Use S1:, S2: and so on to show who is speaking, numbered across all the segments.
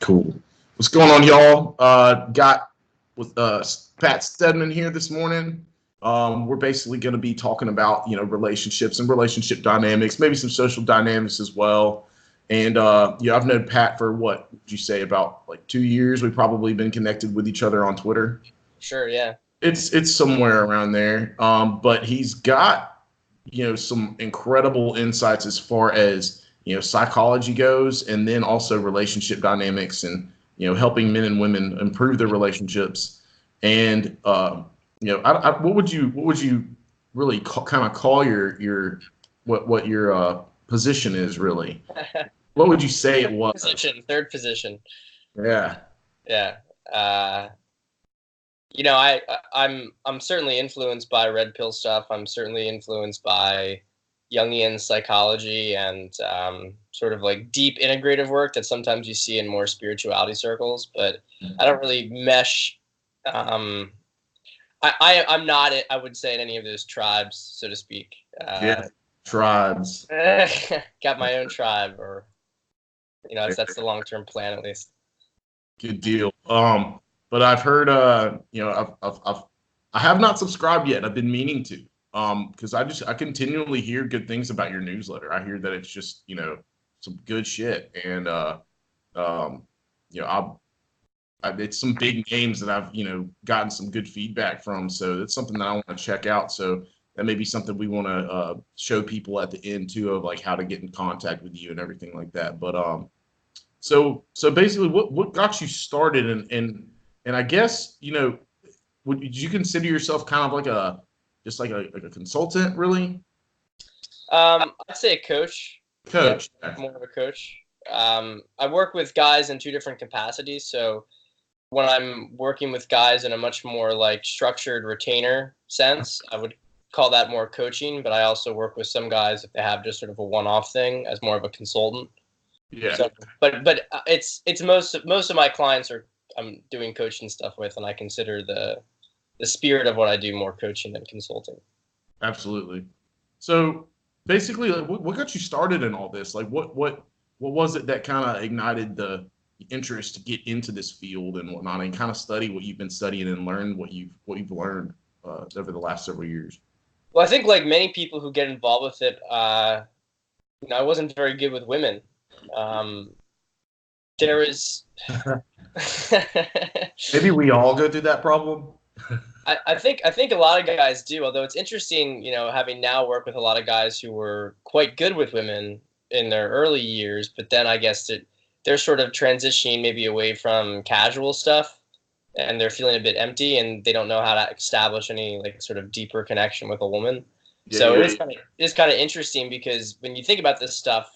S1: Cool. What's going on, y'all? Got with Pat Stedman here this morning. We're basically going to be talking about relationships and relationship dynamics, maybe some social dynamics as well. And I've known Pat for what would you say about like 2 years? We've probably been connected with each other on Twitter.
S2: Sure, yeah.
S1: It's somewhere around there. But he's got some incredible insights as far as psychology goes, and then also relationship dynamics and helping men and women improve their relationships. And what would you really kind of call your what your position is really? What would you say it was?
S2: Third position.
S1: Yeah.
S2: Yeah. I'm certainly influenced by red pill stuff. I'm certainly influenced by Jungian psychology and sort of like deep integrative work that sometimes you see in more spirituality circles, but I don't really mesh. I'm not, I would say, in any of those tribes, so to speak.
S1: Tribes.
S2: Got my own tribe, or that's the long-term plan at least.
S1: Good deal. But I've heard, I have not subscribed yet. I've been meaning to, because I continually hear good things about your newsletter. I hear that it's just, some good shit, and it's some big names that I've, gotten some good feedback from. So it's something that I want to check out. So that may be something we want to show people at the end too, of like how to get in contact with you and everything like that. But so basically, what got you started, and I guess would you consider yourself kind of like a consultant, really?
S2: I'd say a coach.
S1: Coach.
S2: Yeah, more of a coach. I work with guys in two different capacities. So when I'm working with guys in a much more like structured retainer sense, I would call that more coaching. But I also work with some guys if they have just sort of a one-off thing as more of a consultant.
S1: Yeah.
S2: So, but it's most of my clients I'm doing coaching stuff with, and I consider the spirit of what I do more coaching than consulting.
S1: Absolutely. So basically, like, what got you started in all this? Like, what was it that kind of ignited the interest to get into this field and whatnot, and kind of study what you've been studying and learn what you've learned over the last several years?
S2: Well, I think like many people who get involved with it, I wasn't very good with women. There is
S1: maybe we all go through that problem.
S2: I think a lot of guys do, although it's interesting, having now worked with a lot of guys who were quite good with women in their early years, but then I guess they're sort of transitioning maybe away from casual stuff, and they're feeling a bit empty, and they don't know how to establish any like sort of deeper connection with a woman.
S1: Yeah,
S2: so it's kind of interesting, because when you think about this stuff,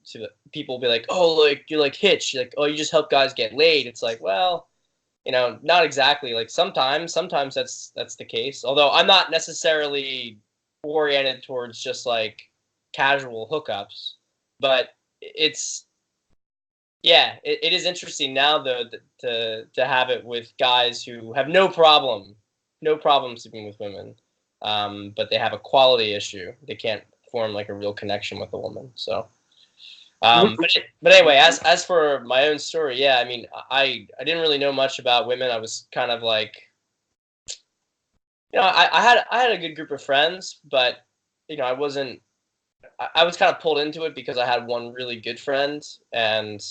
S2: so people will be like, oh, like you're like Hitch, you're like, oh, you just help guys get laid. It's like, well, not exactly. Like sometimes that's the case. Although I'm not necessarily oriented towards just like casual hookups, but it is interesting now though to have it with guys who have no problem sleeping with women, but they have a quality issue. They can't form like a real connection with a woman. So. But anyway, as for my own story, yeah, I mean, I didn't really know much about women. I was kind of like, I had a good group of friends, but I was kind of pulled into it because I had one really good friend, and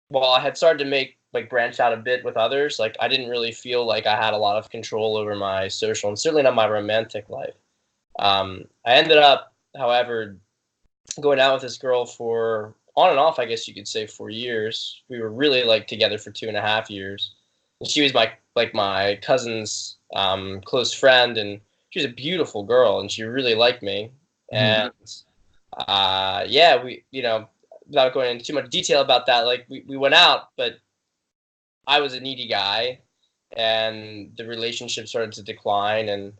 S2: while I had started to branch out a bit with others, like I didn't really feel like I had a lot of control over my social and certainly not my romantic life. I ended up, however, going out with this girl for on and off, I guess you could say, 4 years. We were really like together for 2.5 years. And she was my cousin's close friend, and she was a beautiful girl, and she really liked me. And we, without going into too much detail about that, like we went out, but I was a needy guy, and the relationship started to decline. And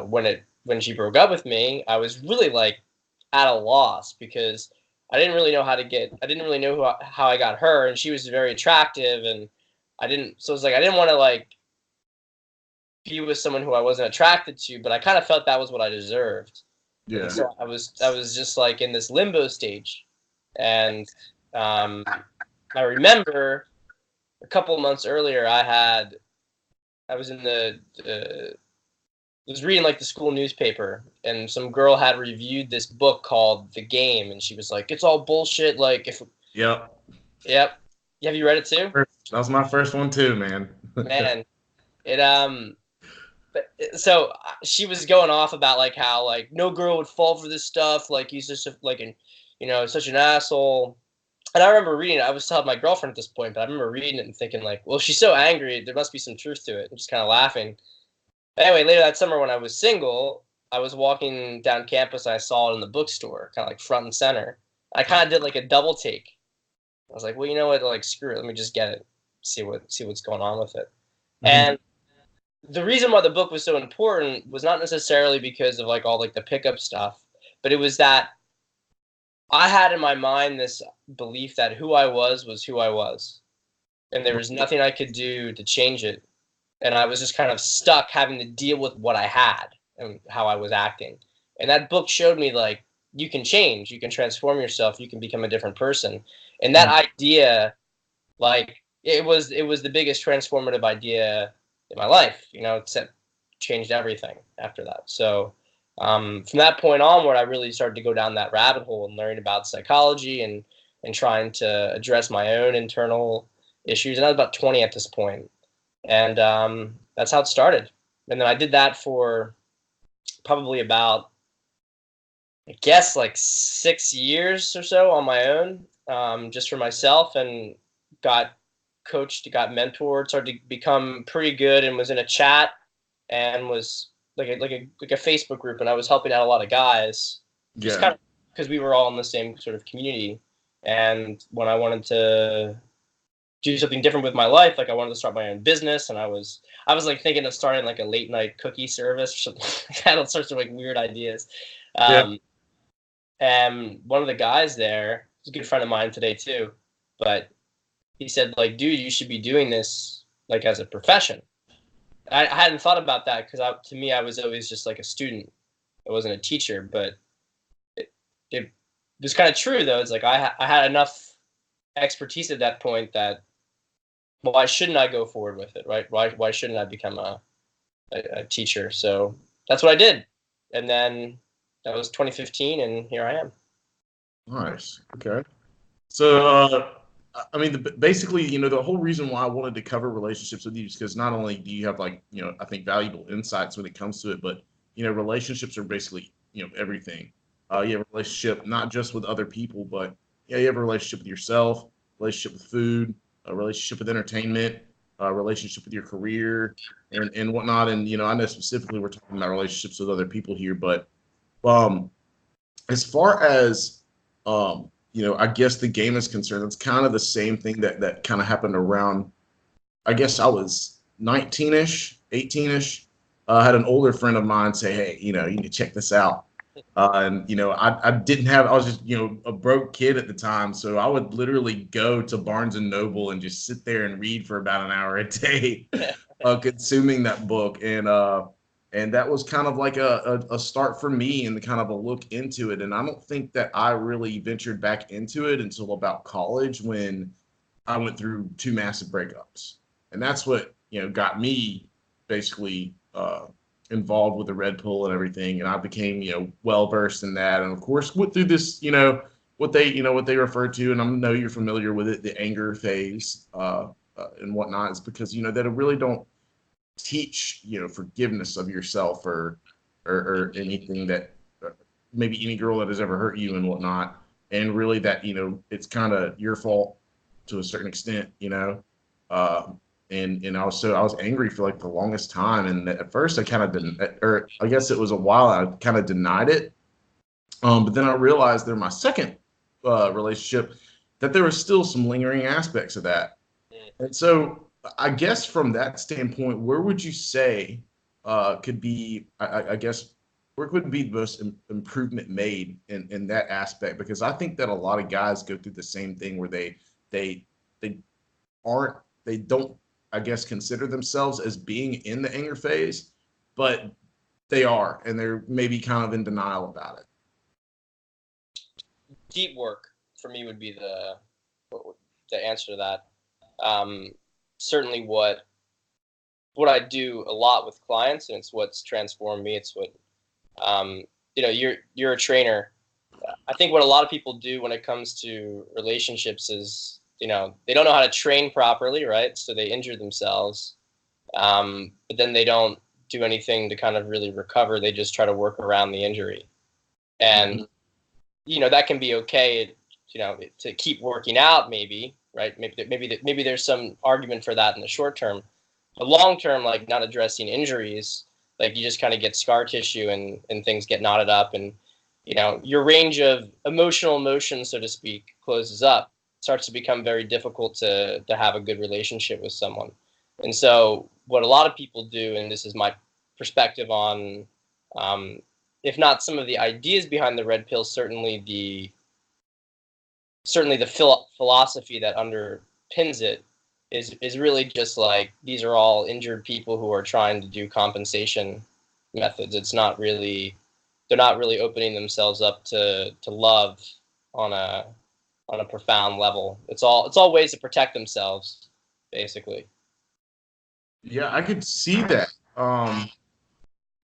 S2: when she broke up with me, I was really like at a loss, because I didn't really know how I got her, and she was very attractive, and I didn't want to like be with someone who I wasn't attracted to, but I kind of felt that was what I deserved.
S1: Yeah.
S2: And so I was just like in this limbo stage, and I remember a couple of months earlier, I was in was reading like the school newspaper, and some girl had reviewed this book called The Game, and she was like, "It's all bullshit." Like,
S1: Yep.
S2: yep, have you read it too?
S1: That was my first one too, man.
S2: Man, it so she was going off about like how like no girl would fall for this stuff. Like he's just like such an asshole. And I remember reading it. I was telling my girlfriend at this point, but I remember reading it and thinking like, well, she's so angry, there must be some truth to it. And just kind of laughing. Anyway, later that summer when I was single, I was walking down campus. And I saw it in the bookstore, kind of like front and center. I kind of did like a double take. I was like, well, you know what? Like, screw it. Let me just get it. See what's going on with it. And the reason why the book was so important was not necessarily because of like all like the pickup stuff, but it was that I had in my mind this belief that who I was who I was, and there was nothing I could do to change it. And I was just kind of stuck having to deal with what I had and how I was acting. And that book showed me like you can change, you can transform yourself, you can become a different person. And that idea, like it was the biggest transformative idea in my life. It changed everything after that. So from that point onward, I really started to go down that rabbit hole and learning about psychology and trying to address my own internal issues. And I was about 20 at this point, and that's how it started. And then I did that for probably about, I guess, like 6 years or so on my own, just for myself, and got coached, got mentored, started to become pretty good, and was in a chat and was like a Facebook group, and I was helping out a lot of guys, just kind of because we were all in the same sort of community. And when I wanted to do something different with my life, like I wanted to start my own business, and I was like thinking of starting like a late night cookie service or something. I had all sorts of like weird ideas. And one of the guys there, he's a good friend of mine today too, but he said like, dude, you should be doing this like as a profession. I hadn't thought about that because to me, I was always just like a student. I wasn't a teacher, but it was kind of true though. It's like I had enough expertise at that point that why shouldn't I go forward with it, right? Why shouldn't I become a teacher? So that's what I did, and then that was 2015, and here I am.
S1: Nice. Okay. So, I mean, basically, the whole reason why I wanted to cover relationships with you is because not only do you have like, I think valuable insights when it comes to it, but relationships are basically, everything. You have a relationship not just with other people, but yeah, you have a relationship with yourself, relationship with food, a relationship with entertainment, a relationship with your career, and whatnot. And I know specifically we're talking about relationships with other people here, but um, as far as I guess the game is concerned, it's kind of the same thing that kind of happened around. I guess I was 19ish, 18ish. I had an older friend of mine say, "Hey, you need to check this out." And I didn't have. I was just a broke kid at the time, so I would literally go to Barnes and Noble and just sit there and read for about an hour a day, consuming that book. And that was kind of like a start for me and kind of a look into it. And I don't think that I really ventured back into it until about college, when I went through two massive breakups. And that's what, got me basically involved with the Red Pill and everything. And I became, well versed in that. And of course, went through this, what they refer to, and I know you're familiar with it, the anger phase and whatnot, is because, they really don't teach forgiveness of yourself or anything that maybe any girl that has ever hurt you and whatnot, and really that it's kind of your fault to a certain extent, and I was angry for like the longest time, and at first I kind of didn't, or I guess it was a while I kind of denied it, but then I realized in my second relationship that there was still some lingering aspects of that. And so I guess from that standpoint, where would you say could be, I guess, where could be the most improvement made in that aspect? Because I think that a lot of guys go through the same thing where they they aren't, they don't, I guess, consider themselves as being in the anger phase, but they are, and they're maybe kind of in denial about it.
S2: Deep work for me would be the the answer to that. Certainly what I do a lot with clients, and it's what's transformed me. It's what you're a trainer. I think what a lot of people do when it comes to relationships is, they don't know how to train properly, right? So they injure themselves, but then they don't do anything to kind of really recover. They just try to work around the injury, and that can be okay. To keep working out, maybe, right? Maybe there's some argument for that in the short term, but long term, like not addressing injuries, like you just kind of get scar tissue and things get knotted up, and your range of emotions, so to speak, closes up, starts to become very difficult to have a good relationship with someone. And so what a lot of people do, and this is my perspective on, if not some of the ideas behind the red pill, certainly the philosophy that underpins it is really just like, these are all injured people who are trying to do compensation methods. They're not really opening themselves up to love on a profound level. It's all ways to protect themselves, basically.
S1: Yeah, I could see that.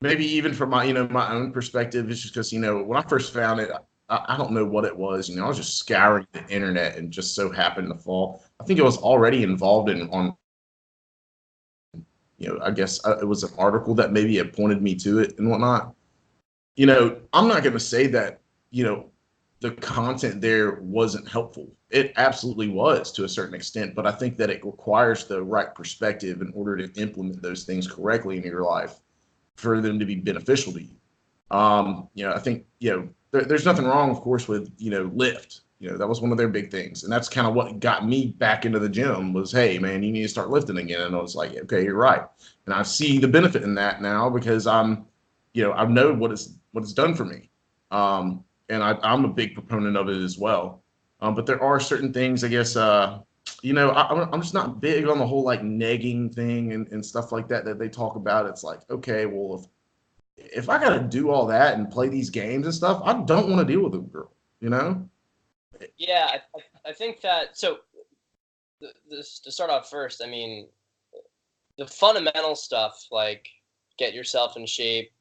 S1: Maybe even from my own perspective, it's just because when I first found it, I don't know what it was. I was just scouring the internet and just so happened to fall. I think it was already involved on. I guess it was an article that maybe had pointed me to it and whatnot. I'm not going to say that the content there wasn't helpful. It absolutely was to a certain extent, but I think that it requires the right perspective in order to implement those things correctly in your life for them to be beneficial to you. I think, there's nothing wrong, of course, with, lift. That was one of their big things. And that's kind of what got me back into the gym was, hey, man, you need to start lifting again. And I was like, okay, you're right. And I see the benefit in that now because I know what it's done for me. And I'm a big proponent of it as well. But there are certain things, I guess, I'm just not big on the whole like negging thing and stuff like that they talk about. It's like, okay, well, if I got to do all that and play these games and stuff, I don't want to deal with a girl, you know?
S2: Yeah, I think that, so this, to start off first, I mean, the fundamental stuff, like get yourself in shape,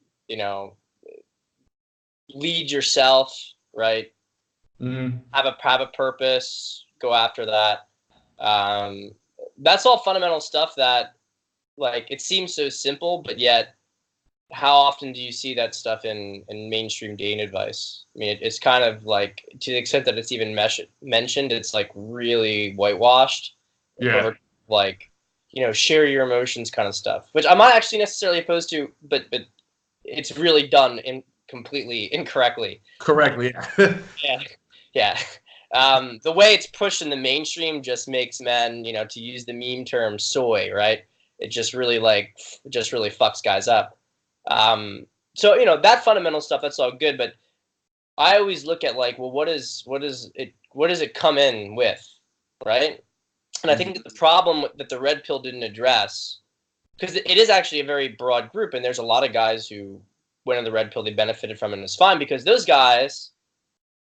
S2: lead yourself, right?
S1: Mm-hmm.
S2: Have a purpose, go after that. That's all fundamental stuff that, like, it seems so simple, but yet how often do you see that stuff in mainstream dating advice? I mean, it's kind of like, to the extent that it's even mentioned, it's like really whitewashed.
S1: Yeah.
S2: Or like, share your emotions kind of stuff, which I'm not actually necessarily opposed to, but it's really done completely incorrectly.
S1: Correctly.
S2: Yeah, yeah. The way it's pushed in the mainstream just makes men, to use the meme term, soy, right? It just really fucks guys up. So that fundamental stuff, that's all good, but I always look at like, well, what does it come in with, right? And I think that the problem that the red pill didn't address, because it is actually a very broad group, and there's a lot of guys who went on the red pill, they benefited from it, and it's fine, because those guys,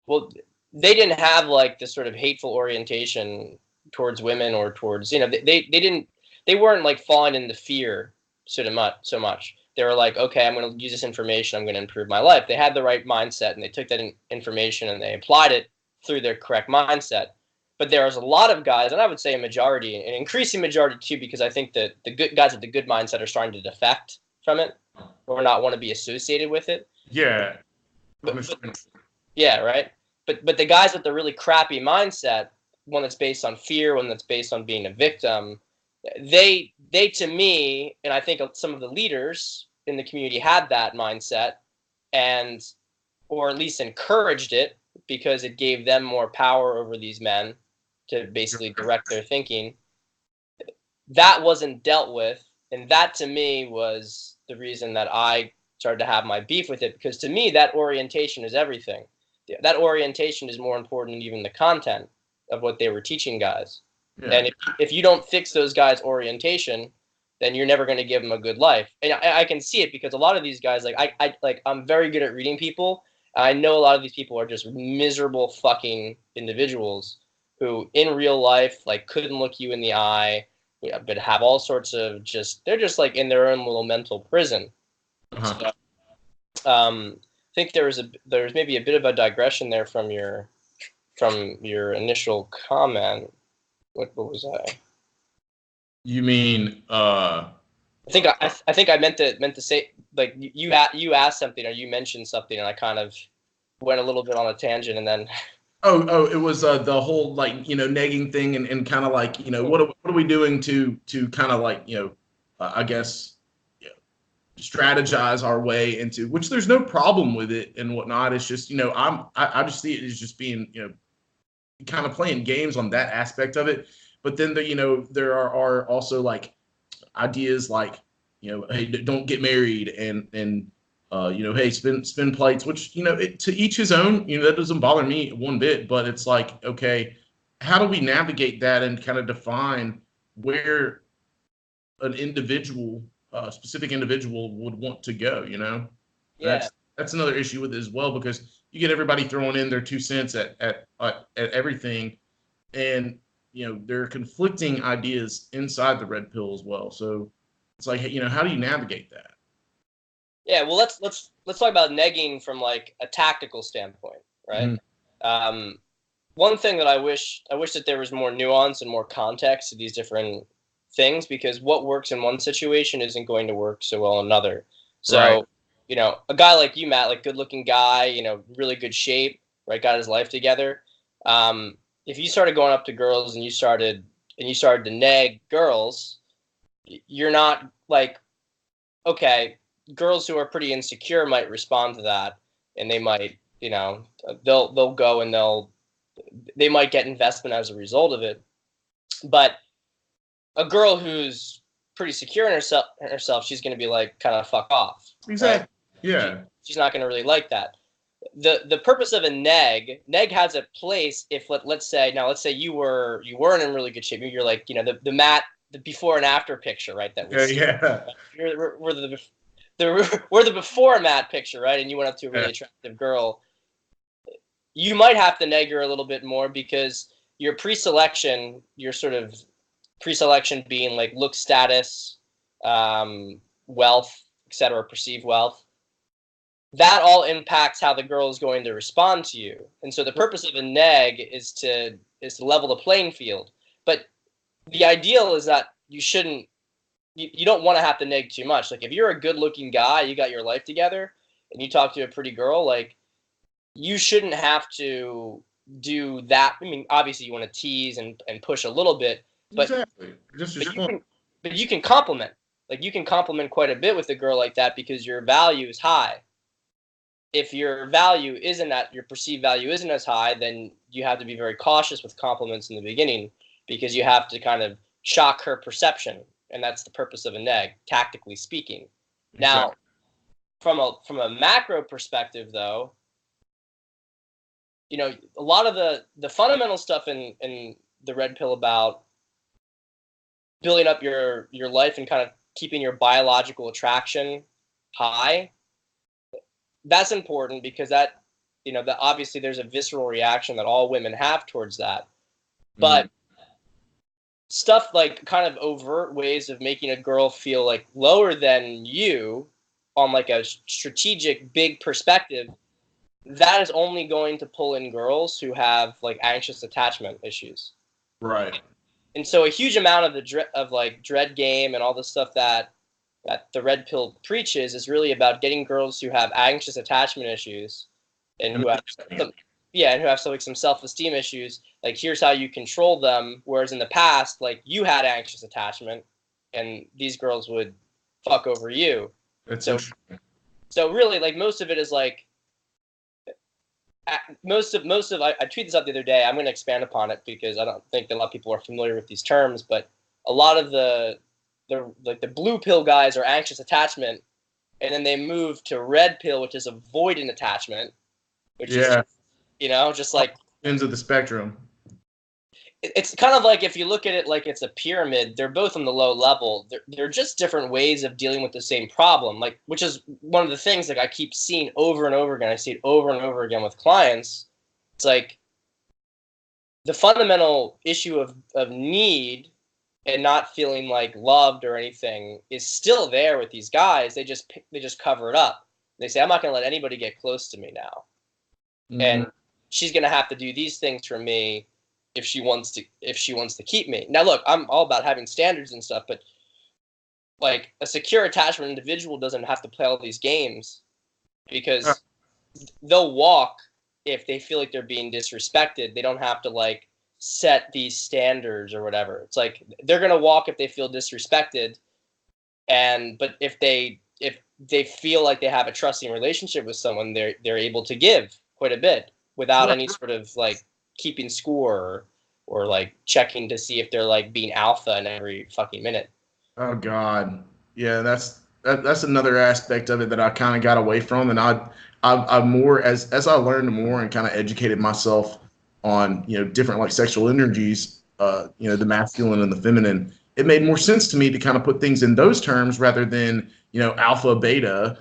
S2: well, they didn't have like this sort of hateful orientation towards women or towards, they weren't like falling into fear so much. They were like, okay, I'm going to use this information, I'm going to improve my life. They had the right mindset, and they took that information and they applied it through their correct mindset. But there was a lot of guys, and I would say a majority, an increasing majority too, because I think that the good guys with the good mindset are starting to defect from it or not want to be associated with it.
S1: Yeah.
S2: But yeah, right. But the guys with the really crappy mindset, one that's based on fear, one that's based on being a victim, they to me, and I think some of the leaders in the community had that mindset, and or at least encouraged it, because it gave them more power over these men to basically direct their thinking. That wasn't dealt with, and that to me was the reason that I started to have my beef with it, because to me that orientation is everything. That orientation is more important than even the content of what they were teaching guys. Yeah. And if you don't fix those guys' orientation, then you're never going to give them a good life. And I can see it, because a lot of these guys, I'm very good at reading people. I know a lot of these people are just miserable fucking individuals who in real life like couldn't look you in the eye, but have all sorts of they're just like in their own little mental prison.
S1: Uh-huh.
S2: So, I think there was maybe a bit of a digression there from your initial comment. What was I?
S1: You mean
S2: I think I meant to say like you asked something or you mentioned something and I kind of went a little bit on a tangent and then
S1: oh, it was the whole like negging thing and kind of like what are we doing to kind of like I guess strategize our way into, which there's no problem with it and whatnot. It's just I just see it as just being kind of playing games on that aspect of it. But then there are also like ideas like hey, don't get married and hey, spin plates, which to each his own. That doesn't bother me one bit. But it's like, okay, how do we navigate that and kind of define where an individual, specific individual, would want to go?
S2: yeah.
S1: That's another issue with it as well, because you get everybody throwing in their 2 cents at everything, and there are conflicting ideas inside the red pill as well. So it's like, how do you navigate that?
S2: Yeah, well, let's talk about negging from like a tactical standpoint, right?
S1: Mm-hmm.
S2: One thing that I wish that there was more nuance and more context to these different things, because what works in one situation isn't going to work so well in another. So,
S1: Right.
S2: A guy like you, Matt, like good looking guy, really good shape, right? Got his life together. If you started going up to girls and you started to nag girls, you're not like, okay, girls who are pretty insecure might respond to that, and they might, they'll go and they might get investment as a result of it. But a girl who's pretty secure in herself, she's going to be like, kind of fuck off, right?
S1: Exactly. Yeah.
S2: She's not going to really like that. The purpose of a neg has a place if let's say you weren't in really good shape. You're like the before and after picture, right? That we
S1: Yeah.
S2: see.
S1: Yeah.
S2: We're the before Matt picture, right? And you went up to a really
S1: Yeah.
S2: attractive girl. You might have to neg her a little bit more because your pre-selection, your sort of pre-selection being like look status, wealth, etc., perceived wealth, that all impacts how the girl is going to respond to you. And so the purpose of a neg is to level the playing field. But the ideal is that you don't want to have to neg too much. Like if you're a good looking guy, you got your life together, and you talk to a pretty girl, like you shouldn't have to do that. I mean, obviously you want to tease and push a little bit, but
S1: Exactly. Just as fun.
S2: you can compliment. Like you can compliment quite a bit with a girl like that because your value is high. If your perceived value isn't as high, then you have to be very cautious with compliments in the beginning because you have to kind of shock her perception, and that's the purpose of a neg, tactically speaking. Now, from a macro perspective, though, a lot of the fundamental stuff in the red pill about building up your life and kind of keeping your biological attraction high, that's important because that obviously there's a visceral reaction that all women have towards that. But stuff like kind of overt ways of making a girl feel like lower than you on like a strategic big perspective, that is only going to pull in girls who have like anxious attachment issues.
S1: Right.
S2: And so a huge amount of the dread game and all the stuff that the red pill preaches is really about getting girls who have anxious attachment issues and who have some self-esteem issues. Like, here's how you control them. Whereas in the past, like, you had anxious attachment and these girls would fuck over you.
S1: That's
S2: So really, like, most of it is like, I tweeted this out the other day. I'm going to expand upon it because I don't think that a lot of people are familiar with these terms, but a lot of the blue pill guys are anxious attachment, and then they move to red pill, which is avoidant attachment, which is just like
S1: ends of the spectrum.
S2: It's kind of like if you look at it like it's a pyramid, they're both on the low level. They're just different ways of dealing with the same problem, like, which is one of the things like I keep seeing over and over again. I see it over and over again with clients. It's like the fundamental issue of need and not feeling like loved or anything is still there with these guys. They just cover it up. They say, I'm not going to let anybody get close to me now,
S1: Mm-hmm.
S2: and she's going to have to do these things for me if she wants to keep me. Now, look, I'm all about having standards and stuff, but like a secure attachment individual doesn't have to play all these games because they'll walk if they feel like they're being disrespected. They don't have to like set these standards or whatever. It's like they're gonna walk if they feel disrespected, but if they feel like they have a trusting relationship with someone, they're able to give quite a bit without
S1: Right.
S2: any sort of like keeping score or like checking to see if they're like being alpha in every fucking minute.
S1: Oh God, yeah, that's another aspect of it that I kind of got away from, and I more as I learned more and kind of educated myself on different like sexual energies, the masculine and the feminine. It made more sense to me to kind of put things in those terms rather than alpha beta,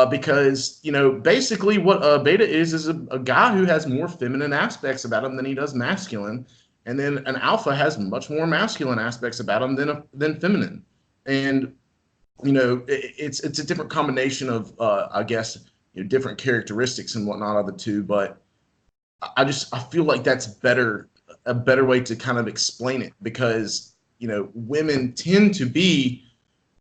S1: because basically what beta is a guy who has more feminine aspects about him than he does masculine, and then an alpha has much more masculine aspects about him than feminine. And it's a different combination of I guess different characteristics and whatnot of the two, but I feel like that's a better way to kind of explain it, because women tend to be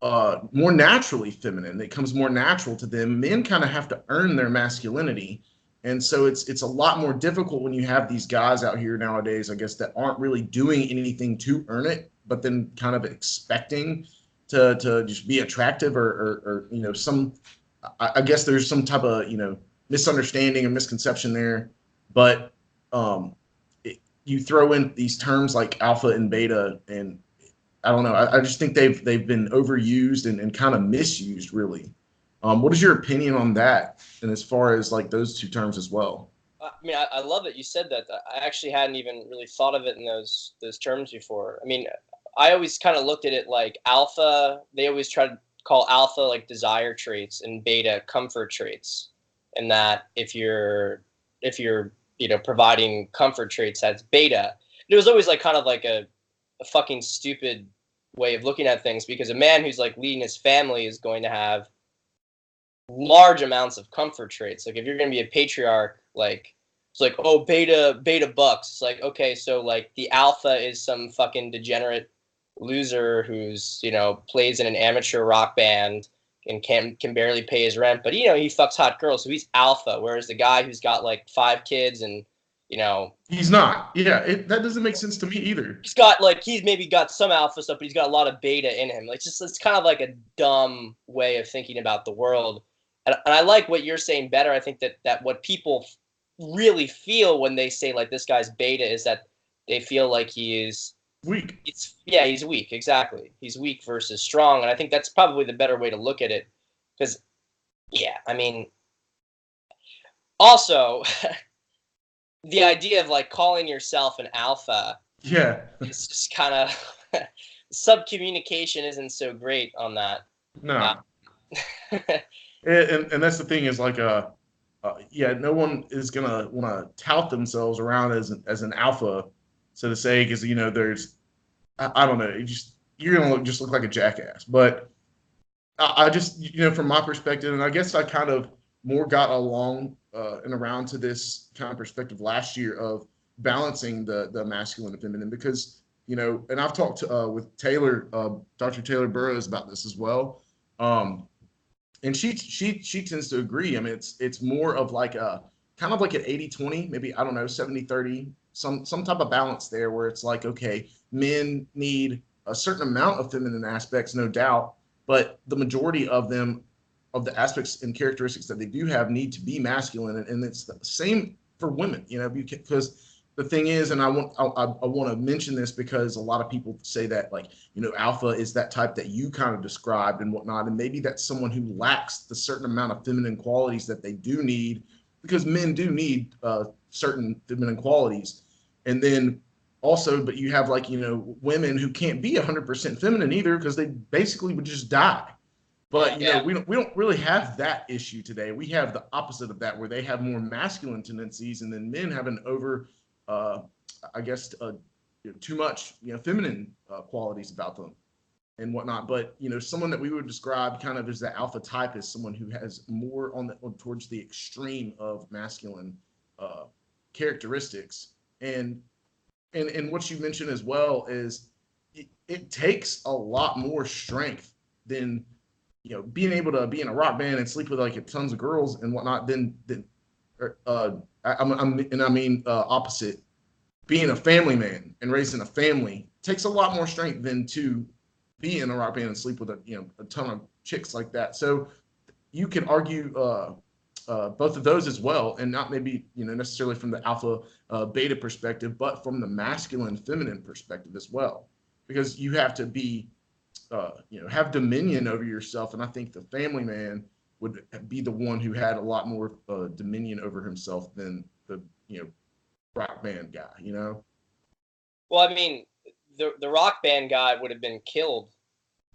S1: more naturally feminine. It comes more natural to them. Men kind of have to earn their masculinity, and so it's a lot more difficult when you have these guys out here nowadays, I guess, that aren't really doing anything to earn it, but then kind of expecting to just be attractive, or some. I guess there's some type of misunderstanding or misconception there, but um, you throw in these terms like alpha and beta, and I don't know. I just think they've been overused and kind of misused, really. What is your opinion on that? And as far as like those two terms as well?
S2: I mean, I love that you said that. I actually hadn't even really thought of it in those terms before. I mean, I always kind of looked at it like alpha. They always try to call alpha like desire traits and beta comfort traits, and that if you're providing comfort traits, that's beta. It was always like kind of like a fucking stupid way of looking at things, because a man who's like leading his family is going to have large amounts of comfort traits. Like if you're going to be a patriarch, like it's like, oh, beta bucks. It's like, okay, so like the alpha is some fucking degenerate loser who's plays in an amateur rock band and can barely pay his rent, but he fucks hot girls, so he's alpha. Whereas the guy who's got like 5 kids and you know
S1: He's not. Yeah, that doesn't make sense to me either.
S2: he's maybe got some alpha stuff, but he's got a lot of beta in him. Like just it's kind of like a dumb way of thinking about the world. And I like what you're saying better. I think that what people really feel when they say like this guy's beta is that they feel like
S1: Weak.
S2: he's weak. Exactly, he's weak versus strong. And I think that's probably the better way to look at it, because I mean, also the idea of like calling yourself an alpha
S1: Yeah.
S2: is just kind of sub communication isn't so great on that. Uh,
S1: No. And that's the thing is like yeah, no one is gonna want to tout themselves around as an alpha, so to say, because there's I don't know, you're gonna just look like a jackass. But I just from my perspective, and I guess I kind of more got along and around to this kind of perspective last year of balancing the masculine and feminine, because and I've talked with Taylor, Dr. Taylor Burrows, about this as well. And she tends to agree. I mean, it's more of like a kind of like an 80-20, maybe, I don't know, 70-30, some type of balance there, where it's like, okay, men need a certain amount of feminine aspects, no doubt, but the majority of them, of the aspects and characteristics that they do have, need to be masculine. And it's the same for women, because the thing is, and I want to mention this, because a lot of people say that, like, alpha is that type that you kind of described and whatnot, and maybe that's someone who lacks the certain amount of feminine qualities that they do need, because men do need certain feminine qualities. And then also, but you have, like, women who can't be 100% feminine either, because they basically would just die. But
S2: yeah,
S1: we don't really have that issue today. We have the opposite of that, where they have more masculine tendencies, and then men have an I guess, too much, feminine qualities about them and whatnot. But someone that we would describe kind of as the alpha type is someone who has more towards the extreme of masculine uh, characteristics. And what you mentioned as well is it takes a lot more strength than being able to be in a rock band and sleep with like tons of girls and whatnot. Than I mean opposite, being a family man and raising a family takes a lot more strength than to be in a rock band and sleep with a ton of chicks like that. So you can argue both of those as well, and not maybe necessarily from the alpha beta perspective, but from the masculine feminine perspective as well, because you have to be have dominion over yourself, and I think the family man would be the one who had a lot more dominion over himself than the rock band guy.
S2: Well, I mean, the rock band guy would have been killed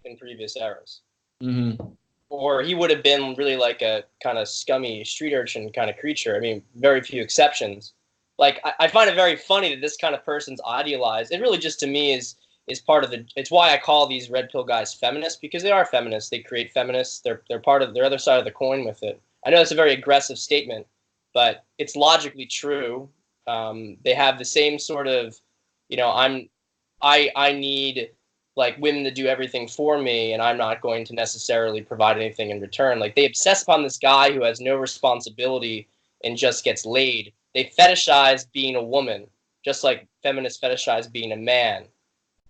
S2: in previous eras.
S1: Mm-hmm.
S2: Or he would have been really like a kind of scummy street urchin kind of creature. I mean, very few exceptions. Like, I find it very funny that this kind of person's idealized. It really just, to me, is part of the. It's why I call these red pill guys feminists, because they are feminists. They create feminists. They're part of their other side of the coin with it. I know it's a very aggressive statement, but it's logically true. They have the same sort of, I need like women to do everything for me, and I'm not going to necessarily provide anything in return. Like, they obsess upon this guy who has no responsibility and just gets laid. They fetishize being a woman, just like feminists fetishize being a man.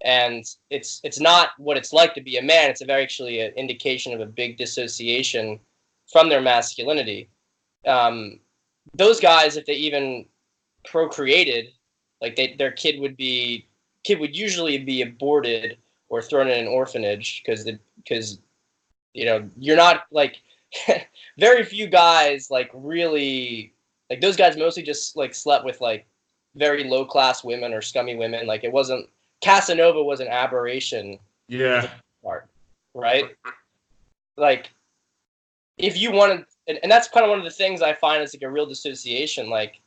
S2: And it's not what it's like to be a man. It's actually an indication of a big dissociation from their masculinity. Those guys, if they even procreated, like their kid would usually be aborted or thrown in an orphanage, because you're not like very few guys like really, like, those guys mostly just like slept with like very low class women or scummy women. Like, it wasn't, Casanova was an aberration.
S1: Yeah.
S2: Right. Like, if you wanted, and that's kind of one of the things I find is like a real dissociation. Like,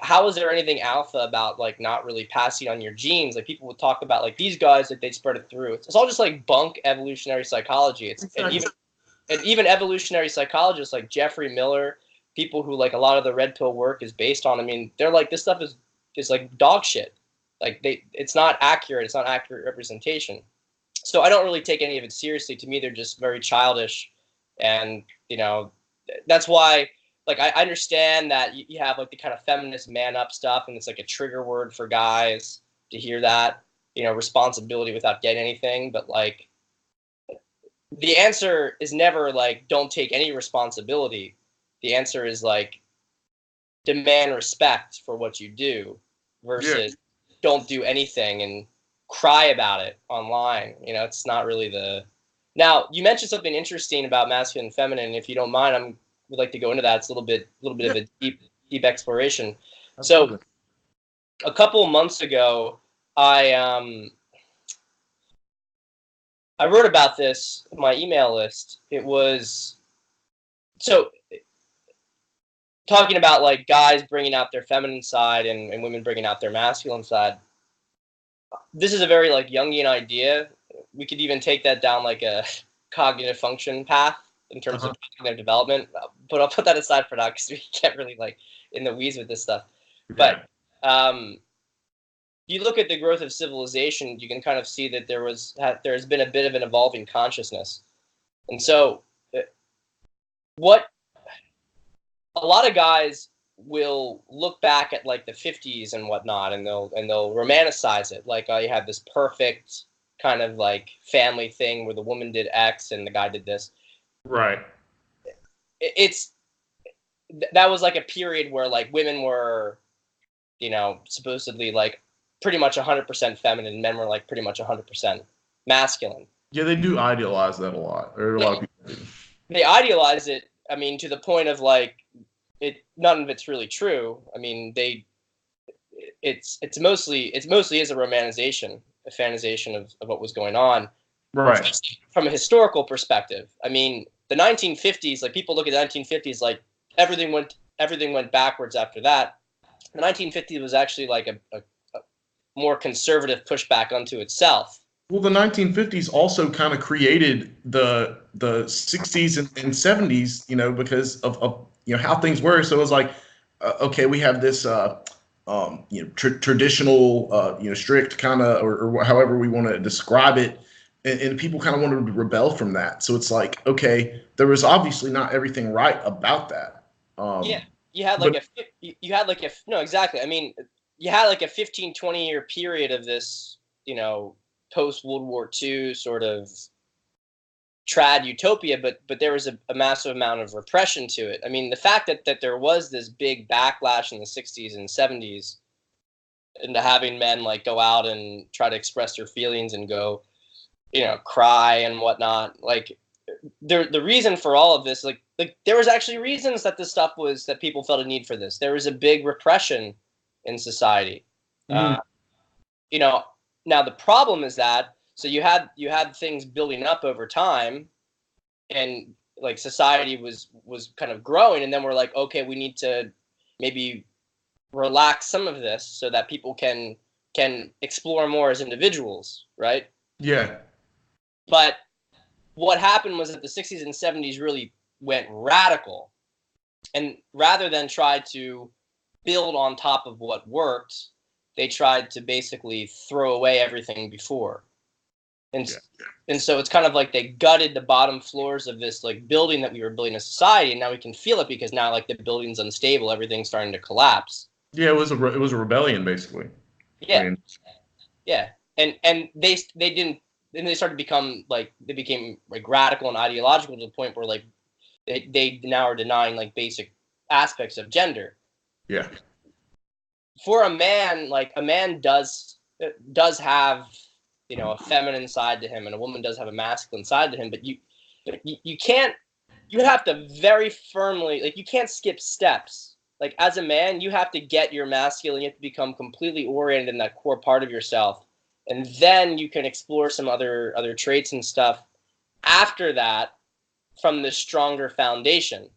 S2: how is there anything alpha about like not really passing on your genes? Like, people would talk about like these guys, like, they spread it through. It's all just like bunk evolutionary psychology. And even evolutionary psychologists like Jeffrey Miller, people who like a lot of the red pill work is based on. I mean, they're like, this stuff is like dog shit. Like, it's not accurate. It's not accurate representation. So I don't really take any of it seriously. To me, they're just very childish, and that's why. Like, I understand that you have like the kind of feminist man up stuff, and it's like a trigger word for guys to hear that, responsibility without getting anything. But like, the answer is never like, don't take any responsibility. The answer is like, demand respect for what you do versus don't do anything and cry about it online. It's not really the. Now, you mentioned something interesting about masculine and feminine. If you don't mind, would like to go into that. It's a little bit of a deep exploration. Absolutely. So a couple of months ago, I wrote about this in my email list. It was talking about like guys bringing out their feminine side and women bringing out their masculine side. This is a very like Jungian idea. We could even take that down like a cognitive function path in terms of cognitive development, but I'll put that aside for now because we get really like in the weeds with this stuff. Yeah. But you look at the growth of civilization, you can kind of see that there's been a bit of an evolving consciousness, and so what a lot of guys will look back at like the 50s and whatnot, and they'll romanticize it, like, oh, you have this perfect kind of like family thing where the woman did X and the guy did this.
S1: Right.
S2: That was like a period where like women were, supposedly like pretty much 100% feminine, and men were like pretty much 100% masculine.
S1: Yeah, they do idealize that a lot. There are a lot of people do.
S2: They idealize it. I mean, to the point of like none of it's really true. I mean, it's mostly is a romanization, a fantasization of what was going on.
S1: Right.
S2: From a historical perspective. I mean, the 1950s, like, people look at the 1950s like everything went backwards after that. the 1950s was actually like a more conservative pushback onto itself.
S1: Well, the 1950s also kind of created the 60s and 70s, because of how things were. So it was like, okay, we have this traditional strict kind of, or however we want to describe it, and people kind of wanted to rebel from that. So it's like, okay, there was obviously not everything right about that.
S2: Yeah, you had like
S1: But
S2: a you had like a no, exactly. I mean, you had like a 15, 20-year period of this, post World War II sort of trad utopia, but there was a massive amount of repression to it. I mean, the fact that there was this big backlash in the 60s and 70s into having men like go out and try to express their feelings and go, cry and whatnot. Like the reason for all of this, like there was actually reasons that this stuff was that people felt a need for this. There was a big repression in society.
S1: mhm,
S2: You know, now the problem is that so you had things building up over time, and like society was kind of growing, and then we're like, okay, we need to maybe relax some of this so that people can explore more as individuals, right?
S1: yeah,
S2: But what happened was that the 60s and 70s really went radical, and rather than try to build on top of what worked, they tried to basically throw away everything before. And
S1: yeah,
S2: and so it's kind of like they gutted the bottom floors of this like building that we were building a society, and now we can feel it because now like the building's unstable, everything's starting to collapse.
S1: yeah. It was a rebellion basically. I
S2: Yeah,
S1: mean,
S2: yeah. And they didn't, then they started to become like they became like radical and ideological to the point where like they now are denying like basic aspects of gender.
S1: yeah,
S2: For a man, like a man does have a feminine side to him, and a woman does have a masculine side to him, but you can't, you have to very firmly, like, you can't skip steps. Like as a man, you have to get your masculine, you have to become completely oriented in that core part of yourself, and then you can explore some other traits and stuff after that from the stronger foundation.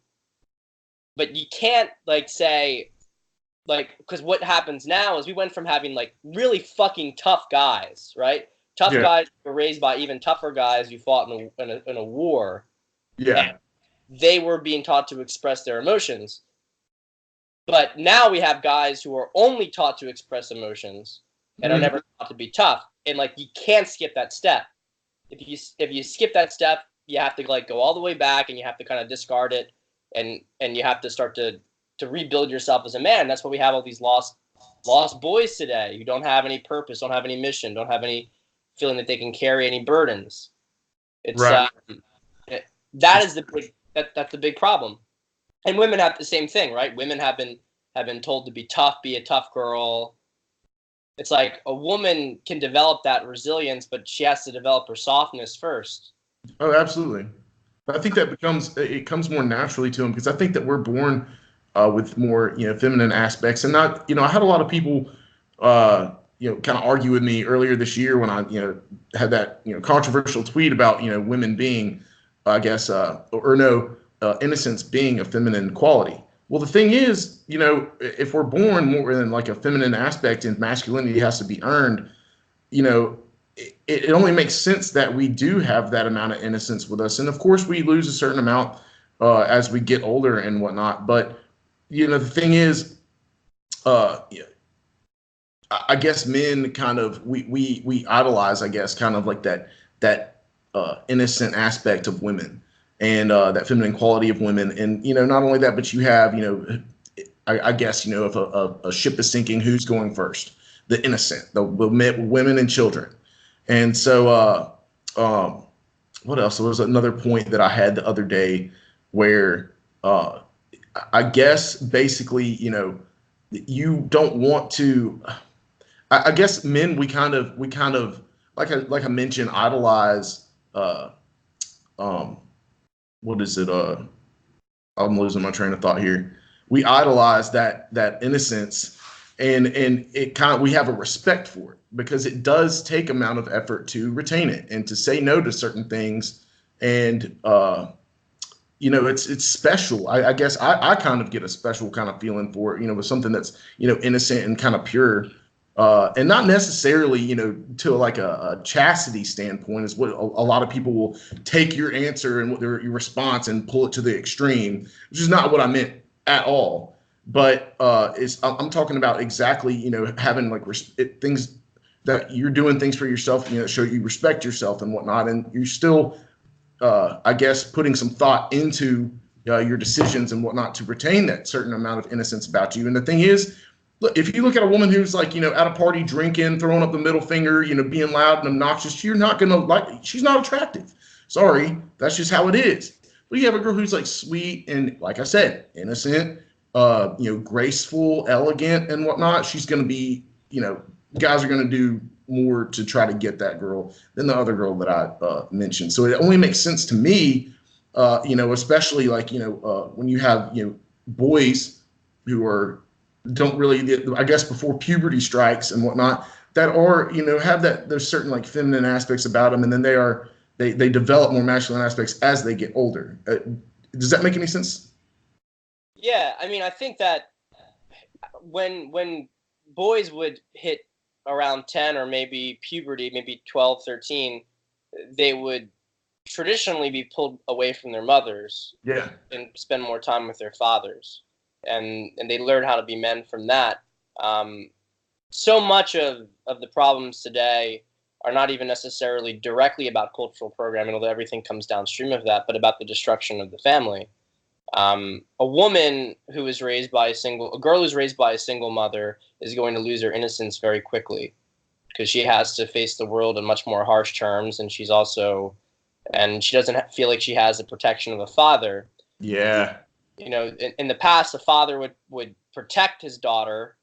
S2: But you can't like say, like, because what happens now is we went from having like really fucking tough guys, right? Tough
S1: yeah,
S2: guys were raised by even tougher guys who fought in a war, and
S1: yeah.
S2: they were being taught to express their emotions. But now we have guys who are only taught to express emotions and are
S1: Mhm.
S2: never taught to be tough. And like you can't skip that step. If you skip that step, you have to like go all the way back, and you have to kind of discard it, and you have to start to rebuild yourself as a man. That's why we have all these lost boys today who don't have any purpose, don't have any mission, don't have any feeling that they can carry any burdens. It's
S1: Right.
S2: that is the big that's the big problem. And women have the same thing, right? Women have been told to be tough, be a tough girl. It's like a woman can develop that resilience, but she has to develop her softness first.
S1: Oh, absolutely. But I think that it comes more naturally to them because I think that we're born with more feminine aspects, and not I had a lot of people kind of argue with me earlier this year when I had that controversial tweet about women being I guess or no innocence being a feminine quality. Well, the thing is, if we're born more in like a feminine aspect and masculinity has to be earned, you know, it only makes sense that we do have that amount of innocence with us. And of course, we lose a certain amount as we get older and whatnot. But, the thing is, yeah, I guess men kind of, we idolize, I guess, kind of like that innocent aspect of women and that feminine quality of women. And, not only that, but you have, I guess, if a ship is sinking, who's going first? The innocent, the women and children. And so, what else? There was another point that I had the other day where I guess basically, you don't want to. I guess men, we kind of like I mentioned, idolize. Um, what is it? I'm losing my train of thought here. We idolize that innocence, and it kind of we have a respect for it because it does take amount of effort to retain it and to say no to certain things, and it's special. I guess I kind of get a special kind of feeling for it, with something that's, innocent and kind of pure. And not necessarily, to like a chastity standpoint is what a lot of people will take your answer and your response and pull it to the extreme, which is not what I meant at all. But I'm talking about exactly, having like things that you're doing things for yourself, show you respect yourself and whatnot, and you're still, I guess, putting some thought into your decisions and whatnot to retain that certain amount of innocence about you. And the thing is, look, if you look at a woman who's like, at a party drinking, throwing up the middle finger, being loud and obnoxious, you're not gonna like. She's not attractive. Sorry, that's just how it is. But you have a girl who's like sweet and, like I said, innocent, graceful, elegant, and whatnot. She's gonna be, guys are gonna do more to try to get that girl than the other girl that I mentioned. So it only makes sense to me, especially like, when you have, boys who don't really, I guess, before puberty strikes and whatnot, that are, have there's certain like feminine aspects about them. And then they develop more masculine aspects as they get older. Does that make any sense?
S2: Yeah. I mean, I think that when boys would hit around 10 or maybe puberty, maybe 12, 13, they would traditionally be pulled away from their mothers,
S1: Yeah.
S2: and spend more time with their fathers. And they learn how to be men from that. So much of the problems today are not even necessarily directly about cultural programming, although everything comes downstream of that, but about the destruction of the family. A woman who is raised by a girl who's raised by a single mother is going to lose her innocence very quickly, because she has to face the world in much more harsh terms, and she doesn't feel like she has the protection of a father.
S1: Yeah.
S2: In the past, a father would protect his daughter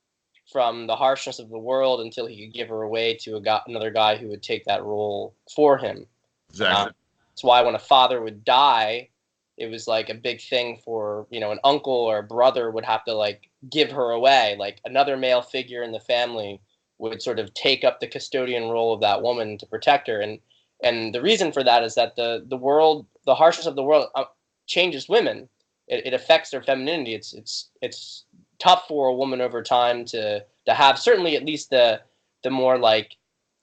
S2: from the harshness of the world until he could give her away to another guy who would take that role for him.
S1: Exactly.
S2: That's why when a father would die, it was like a big thing for, an uncle or a brother would have to like give her away. Like another male figure in the family would sort of take up the custodian role of that woman to protect her. And the reason for that is that the harshness of the world changes women. It affects their femininity. It's tough for a woman over time to have certainly at least the more like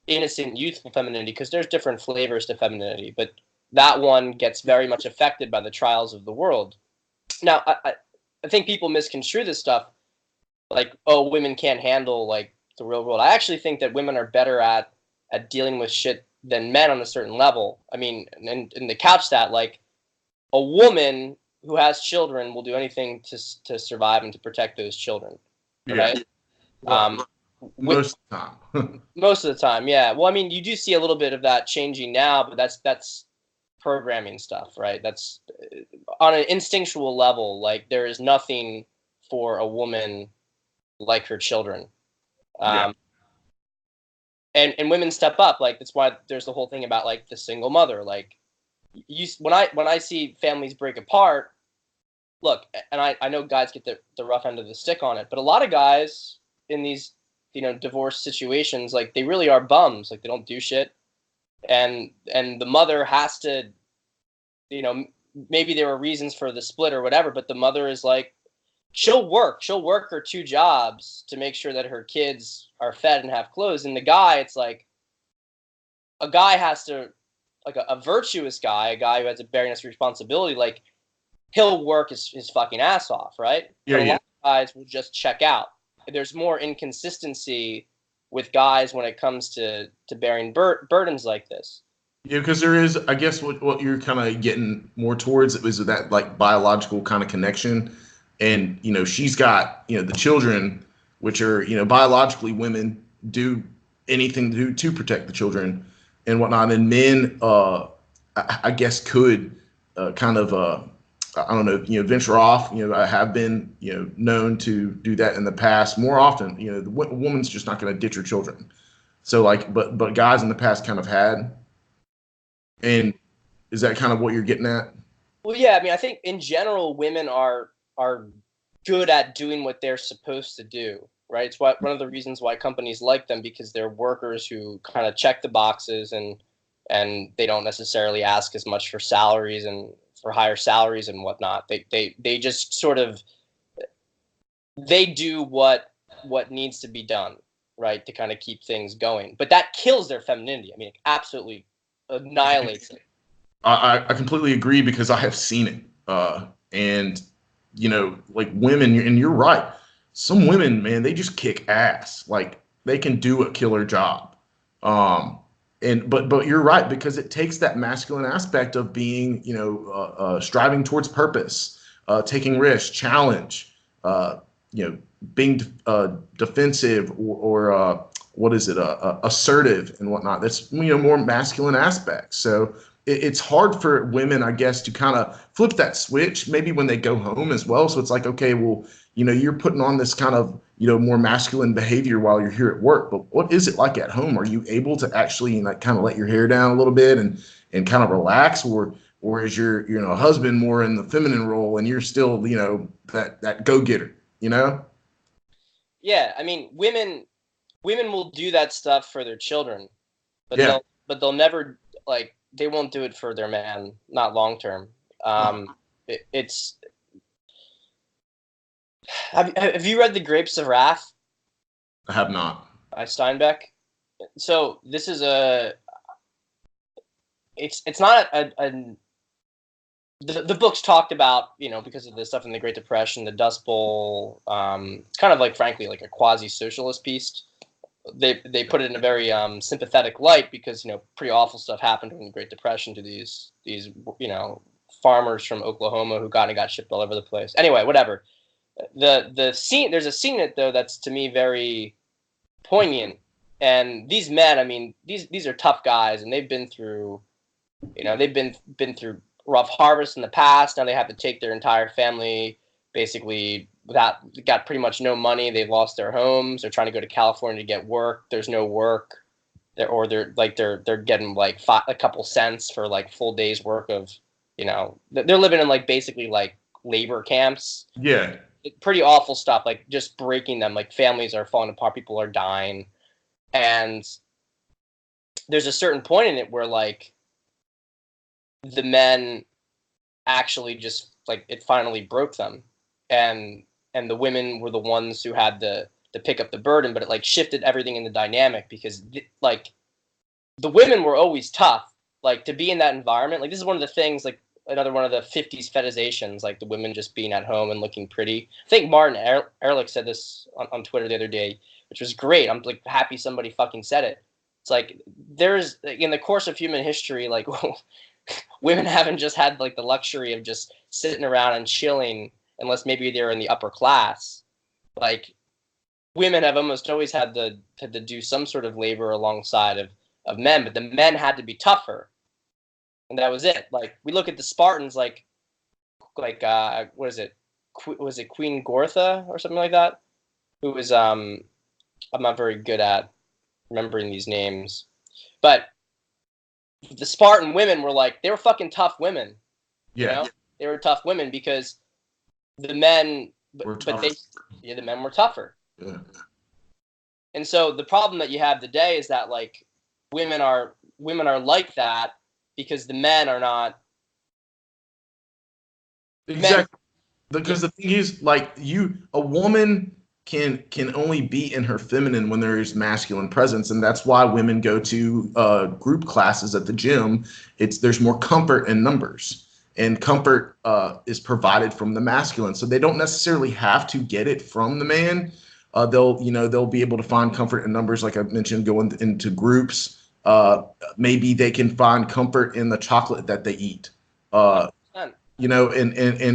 S2: innocent, youthful femininity, because there's different flavors to femininity, but that one gets very much affected by the trials of the world. Now, I think people misconstrue this stuff, like, oh, women can't handle like the real world. I actually think that women are better at dealing with shit than men on a certain level. I mean, and the couch that, like, a woman who has children will do anything to survive and to protect those children, right?
S1: Yeah. Most of the time.
S2: Most of the time, yeah. Well, I mean, you do see a little bit of that changing now, but that's programming stuff, right? That's on an instinctual level. Like, there is nothing for a woman like her children.
S1: Yeah.
S2: And women step up. Like, that's why there's the whole thing about like the single mother. Like, when I see families break apart, look, and I know guys get the rough end of the stick on it, but a lot of guys in these, divorce situations, like, they really are bums. Like, they don't do shit. And the mother has to, maybe there were reasons for the split or whatever, but the mother is like, she'll work her two jobs to make sure that her kids are fed and have clothes. And the guy, it's like, a guy has to, like a virtuous guy, a guy who has a bearing of responsibility, like, he'll work his fucking ass off, right?
S1: Yeah.
S2: But a
S1: Yeah.
S2: lot of guys will just check out. There's more inconsistency with guys when it comes to bearing burdens like this.
S1: Yeah, because there is, I guess, what you're kind of getting more towards is that like biological kind of connection, and she's got the children, which are biologically women do anything to protect the children and whatnot, and men, I guess, could kind of I don't know, venture off. I have been known to do that in the past more often. The woman's just not going to ditch her children. So like, but guys in the past kind of had. And is that kind of what you're getting at?
S2: Well, yeah, I mean, I think in general, women are good at doing what they're supposed to do, right? It's one of the reasons why companies like them, because they're workers who kind of check the boxes, and they don't necessarily ask as much for salaries and or higher salaries and whatnot. They just sort of they do what needs to be done, right, to kind of keep things going. But that kills their femininity. I mean, it absolutely annihilates it.
S1: I completely agree because I have seen it. And, like women, and you're right. Some women, man, they just kick ass. Like they can do a killer job. But you're right because it takes that masculine aspect of being, striving towards purpose, taking risks, challenge, being defensive or what is it, assertive and whatnot. That's more masculine aspects. So it's hard for women, I guess, to kind of flip that switch maybe when they go home as well. So it's like, okay, well, you're putting on this kind of, more masculine behavior while you're here at work. But what is it like at home? Are you able to actually like kind of let your hair down a little bit and kind of relax, or is your husband more in the feminine role and you're still that go-getter,
S2: Yeah, I mean, women will do that stuff for their children, but
S1: Yeah.
S2: they'll never, like, they won't do it for their man, not long term. It's have you read The Grapes of Wrath
S1: I have not.
S2: by Steinbeck? So this is it's not the book's talked about, because of the stuff in the Great Depression, the Dust Bowl. It's kind of like, frankly, like a quasi-socialist piece. They put it in a very sympathetic light because pretty awful stuff happened during the Great Depression to these farmers from Oklahoma who got shipped all over the place. Anyway, whatever. The scene, there's a scene in it though that's to me very poignant. And these men, I mean, these are tough guys, and they've been through, they've been through rough harvests in the past. Now they have to take their entire family basically got pretty much no money. They've lost their homes. They're trying to go to California to get work. There's no work. They're getting like a couple cents for like full day's work of, they're living in like basically like labor camps.
S1: Yeah.
S2: Pretty awful stuff, like just breaking them. Like families are falling apart. People are dying. And there's a certain point in it where like the men actually just like it finally broke them. And the women were the ones who had to pick up the burden, but it like shifted everything in the dynamic because like the women were always tough, like to be in that environment. Like this is one of the things, like another one of the 50s fetishizations, like the women just being at home and looking pretty. I think Martin Ehrlich said this on Twitter the other day, which was great. I'm like happy somebody fucking said it. It's like there's in the course of human history, like women haven't just had like the luxury of just sitting around and chilling unless maybe they're in the upper class. Like women have almost always had to do some sort of labor alongside of men, but the men had to be tougher. And that was it. Like we look at the Spartans, like what is it? Was it Queen Gortha or something like that? Who was I'm not very good at remembering these names, but the Spartan women were like they were fucking tough women.
S1: Yeah.
S2: They were tough women because the men, but the men were tougher.
S1: Yeah.
S2: And so the problem that you have today is that like women are like that because the men are not.
S1: Exactly. Because the thing is, like a woman can only be in her feminine when there is masculine presence, and that's why women go to group classes at the gym. There's more comfort in numbers, and comfort is provided from the masculine, so they don't necessarily have to get it from the man. They'll be able to find comfort in numbers, like I mentioned, going into groups. Maybe they can find comfort in the chocolate that they eat. And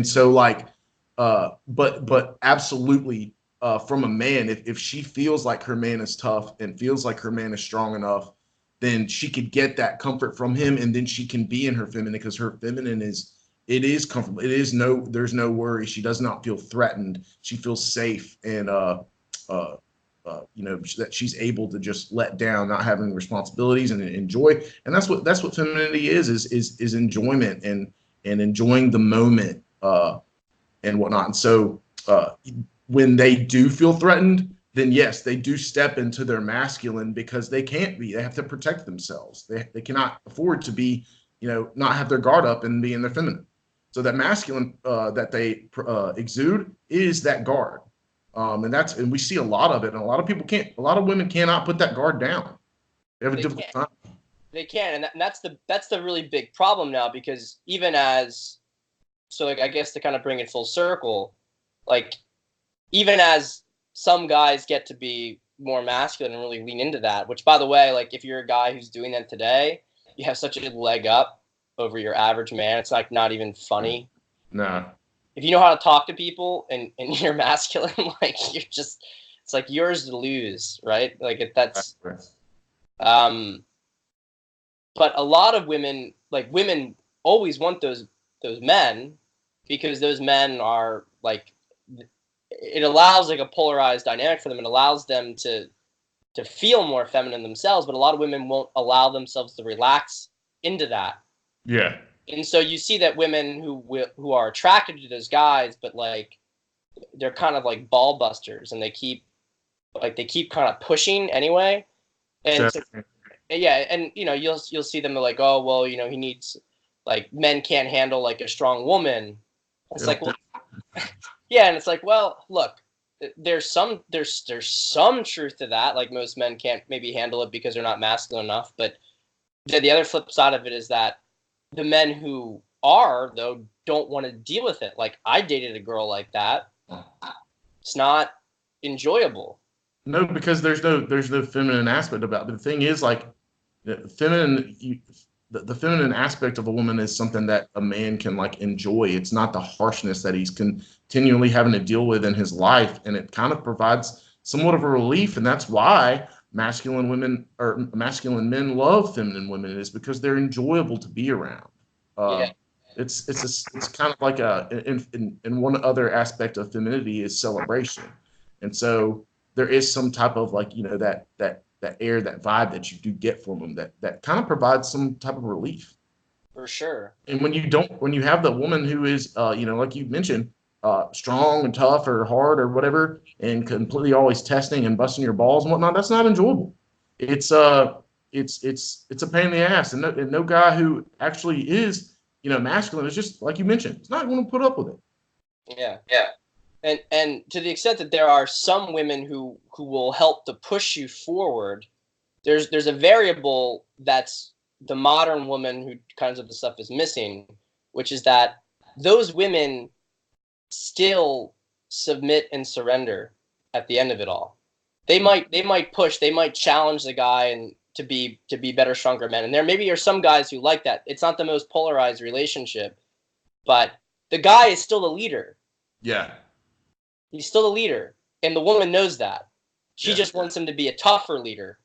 S1: so like, but absolutely, from a man, if she feels like her man is tough and feels like her man is strong enough, then she could get that comfort from him, and then she can be in her feminine because her feminine is comfortable. There's no worry. She does not feel threatened. She feels safe and that she's able to just let down, not having responsibilities and enjoy. And that's what femininity is enjoyment and enjoying the moment and whatnot. And so when they do feel threatened, then yes, they do step into their masculine because they can't be. They have to protect themselves. They cannot afford to be, not have their guard up and be in their feminine. So that masculine that they exude is that guard, and we see a lot of it. And a lot of people can't. A lot of women cannot put that guard down. They have a
S2: They
S1: difficult
S2: can't.
S1: time.
S2: They can, and that's the really big problem now, because even as so like I guess to kind of bring it full circle, like even as some guys get to be more masculine and really lean into that, which by the way, like if you're a guy who's doing that today, you have such a leg up over your average man. It's like not even funny.
S1: No.
S2: If you know how to talk to people and you're masculine, like you're just it's like yours to lose, right? Like that's um but a lot of women, like women always want those men, because those men are like it allows like a polarized dynamic for them. It allows them to feel more feminine themselves, but a lot of women won't allow themselves to relax into that.
S1: Yeah.
S2: And so you see that women who are attracted to those guys, but like they're kind of like ball busters, and they keep kind of pushing anyway. And
S1: So
S2: so, yeah, and you'll see them like, oh well, he needs, like, men can't handle like a strong woman. It's like, well, yeah, and it's like, well, look, there's some truth to that. Like most men can't maybe handle it because they're not masculine enough. But the other flip side of it is that the men who are, though, don't want to deal with it. Like I dated a girl like that. It's not enjoyable.
S1: no, because there's no feminine aspect about it. But the thing is, like, feminine, the feminine aspect of a woman is something that a man can like enjoy. It's not the harshness that he's continually having to deal with in his life, and it kind of provides somewhat of a relief. And that's why masculine women or masculine men love feminine women, is because they're enjoyable to be around. Uh,
S2: Yeah,
S1: it's kind of like in one other aspect of femininity is celebration, and so there is some type of like that air, that vibe that you do get from them, that kind of provides some type of relief.
S2: for sure.
S1: And when you have the woman who is like you mentioned, strong and tough or hard or whatever, and completely always testing and busting your balls and whatnot, that's not enjoyable. It's it's a pain in the ass, and no guy who actually is masculine is, just like you mentioned, it's not going to put up with it.
S2: Yeah. And to the extent that there are some women who will help to push you forward, there's a variable that's the modern woman who kinds of the stuff is missing, which is that those women still submit and surrender at the end of it all. They might push, they might challenge the guy and to be better, stronger men. And there maybe are some guys who like that. It's not the most polarized relationship, but the guy is still the leader.
S1: Yeah,
S2: He's still the leader, and the woman knows that. She
S1: yeah,
S2: just wants him to be a tougher leader.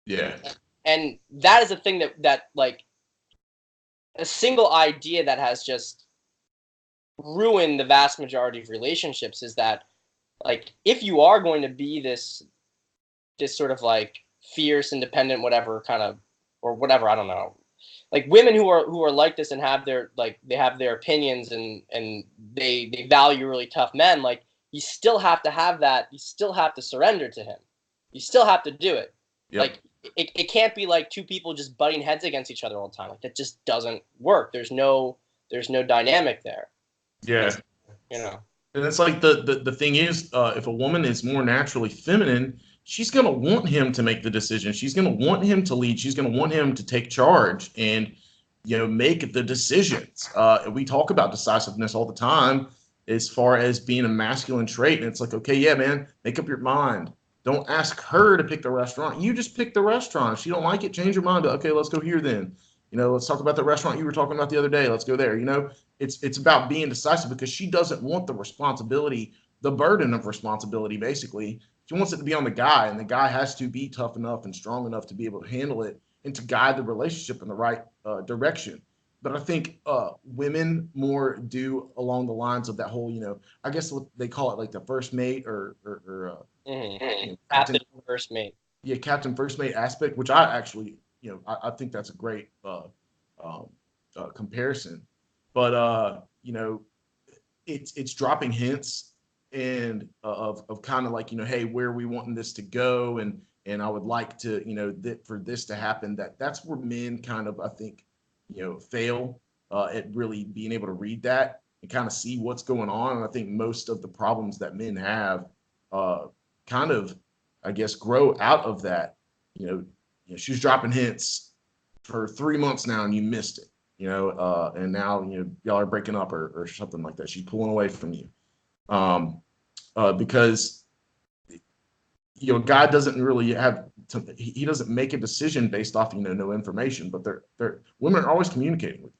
S1: yeah,
S2: And that is a thing that like a single idea that has just ruined the vast majority of relationships is that, like, if you are going to be this sort of like fierce, independent, whatever kind of, or whatever, I don't know, like women who are like this and have their, like, they have their opinions, and they value really tough men, like you still have to have that, you still have to surrender to him, you still have to do it.
S1: yep,
S2: Like it can't be like two people just butting heads against each other all the time. Like that just doesn't work. There's no dynamic there.
S1: yeah.
S2: And, you know.
S1: And it's like the thing is, if a woman is more naturally feminine, she's gonna want him to make the decision. She's gonna want him to lead. She's gonna want him to take charge and make the decisions. We talk about decisiveness all the time as far as being a masculine trait, and it's like, okay, yeah, man, make up your mind. Don't ask her to pick the restaurant. You just pick the restaurant. If she don't like it, change your mind. Okay, let's go here then. Let's talk about the restaurant you were talking about the other day. Let's go there. It's about being decisive, because she doesn't want the responsibility, the burden of responsibility, basically. She wants it to be on the guy, and the guy has to be tough enough and strong enough to be able to handle it and to guide the relationship in the right direction. But I think women more do along the lines of that whole, I guess what they call it, like the first mate or captain,
S2: Captain first mate.
S1: yeah, captain first mate aspect, which I actually, I think that's a great um, comparison. But it's dropping hints and of kind of like, hey, where are we wanting this to go, and I would like to, for this to happen. That's where men kind of, I think, fail. at really being able to read that and kind of see what's going on. And I think most of the problems that men have kind of, I guess, grow out of that. She was dropping hints for 3 months now, and you missed it. And now y'all are breaking up or something like that. She's pulling away from you, because God doesn't really he doesn't make a decision based off no information, but women are always communicating with you.